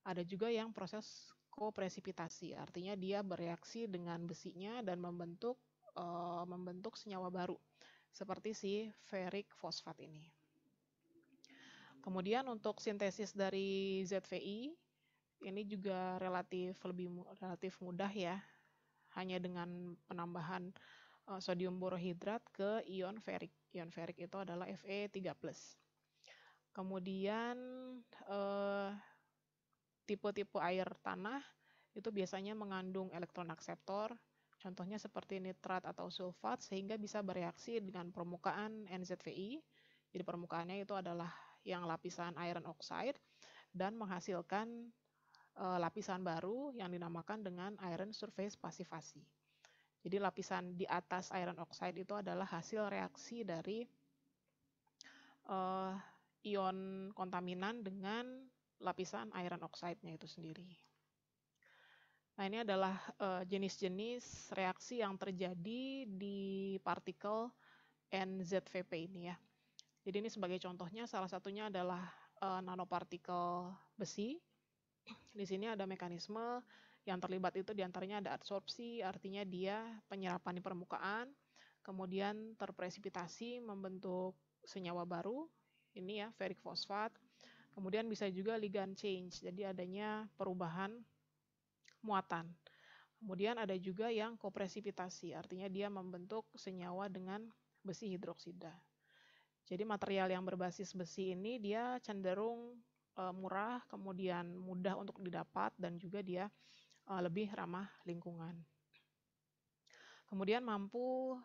Ada juga yang proses kopresipitasi, artinya dia bereaksi dengan besinya dan membentuk senyawa baru seperti si ferric fosfat ini. Kemudian untuk sintesis dari ZVI ini juga relatif mudah ya, hanya dengan penambahan sodium borohidrat ke ion ferric. Ion ferric itu adalah Fe3+. Kemudian tipe-tipe air tanah itu biasanya mengandung elektron akseptor, contohnya seperti nitrat atau sulfat, sehingga bisa bereaksi dengan permukaan NZVI. Jadi permukaannya itu adalah yang lapisan iron oxide dan menghasilkan lapisan baru yang dinamakan dengan iron surface passivasi. Jadi lapisan di atas iron oxide itu adalah hasil reaksi dari ion kontaminan dengan lapisan iron oxide-nya itu sendiri. Nah, ini adalah jenis-jenis reaksi yang terjadi di partikel NZVP ini ya. Jadi ini sebagai contohnya, salah satunya adalah nanopartikel besi. Di sini ada mekanisme yang terlibat itu diantaranya ada adsorpsi, artinya dia penyerapan di permukaan, kemudian terpresipitasi membentuk senyawa baru, ini ya ferric fosfat. Kemudian bisa juga ligand change, jadi adanya perubahan muatan. Kemudian ada juga yang kopresipitasi, artinya dia membentuk senyawa dengan besi hidroksida. Jadi material yang berbasis besi ini dia cenderung murah, kemudian mudah untuk didapat, dan juga dia lebih ramah lingkungan. Kemudian mampu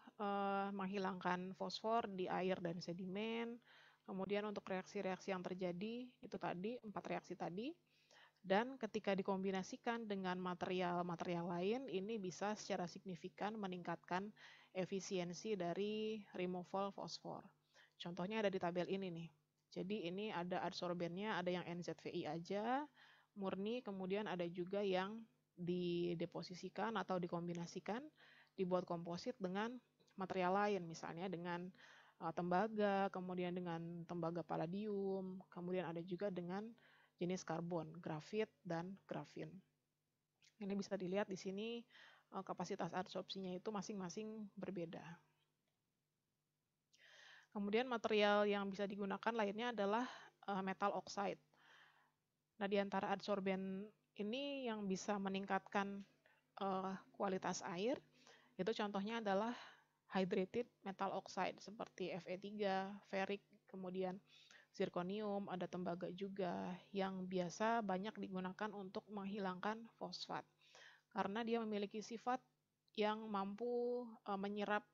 menghilangkan fosfor di air dan sedimen. Kemudian untuk reaksi-reaksi yang terjadi, itu tadi, 4 reaksi tadi. Dan ketika dikombinasikan dengan material-material lain, ini bisa secara signifikan meningkatkan efisiensi dari removal fosfor. Contohnya ada di tabel ini nih. Jadi ini ada adsorbennya, ada yang NZVI aja, murni, kemudian ada juga yang dideposisikan atau dikombinasikan, dibuat komposit dengan material lain, misalnya dengan tembaga, kemudian dengan tembaga palladium, kemudian ada juga dengan jenis karbon, grafit dan grafin. Ini bisa dilihat di sini kapasitas adsorpsinya itu masing-masing berbeda. Kemudian material yang bisa digunakan lainnya adalah metal oxide. Nah, di antara adsorben ini yang bisa meningkatkan kualitas air, itu contohnya adalah hydrated metal oxide seperti Fe3, ferric, kemudian zirconium, ada tembaga juga yang biasa banyak digunakan untuk menghilangkan fosfat. Karena dia memiliki sifat yang mampu menyerap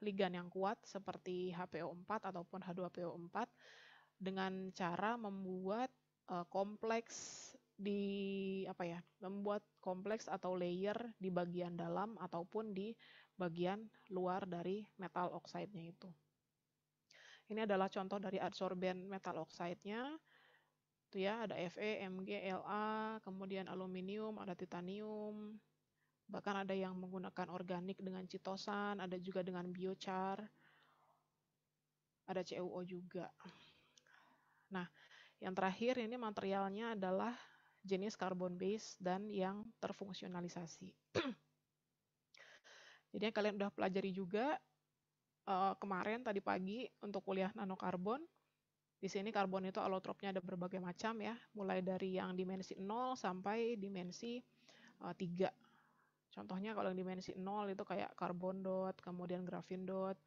ligan yang kuat seperti HPO4 ataupun H2PO4 dengan cara membuat kompleks membuat kompleks atau layer di bagian dalam ataupun di bagian luar dari metal oxide-nya itu. Ini adalah contoh dari adsorben metal oxide-nya. Itu ya, ada Fe, Mg, La, kemudian aluminium, ada titanium. Bahkan ada yang menggunakan organik dengan citosan, ada juga dengan biochar, ada CuO juga. Nah, yang terakhir ini materialnya adalah jenis carbon base dan yang terfungsionalisasi. Jadi kalian udah pelajari juga kemarin tadi pagi untuk kuliah nanokarbon. Di sini karbon itu alotropnya ada berbagai macam ya, mulai dari yang dimensi 0 sampai dimensi 3. Contohnya kalau yang dimensi 0 itu kayak karbon dot, kemudian grafin dot.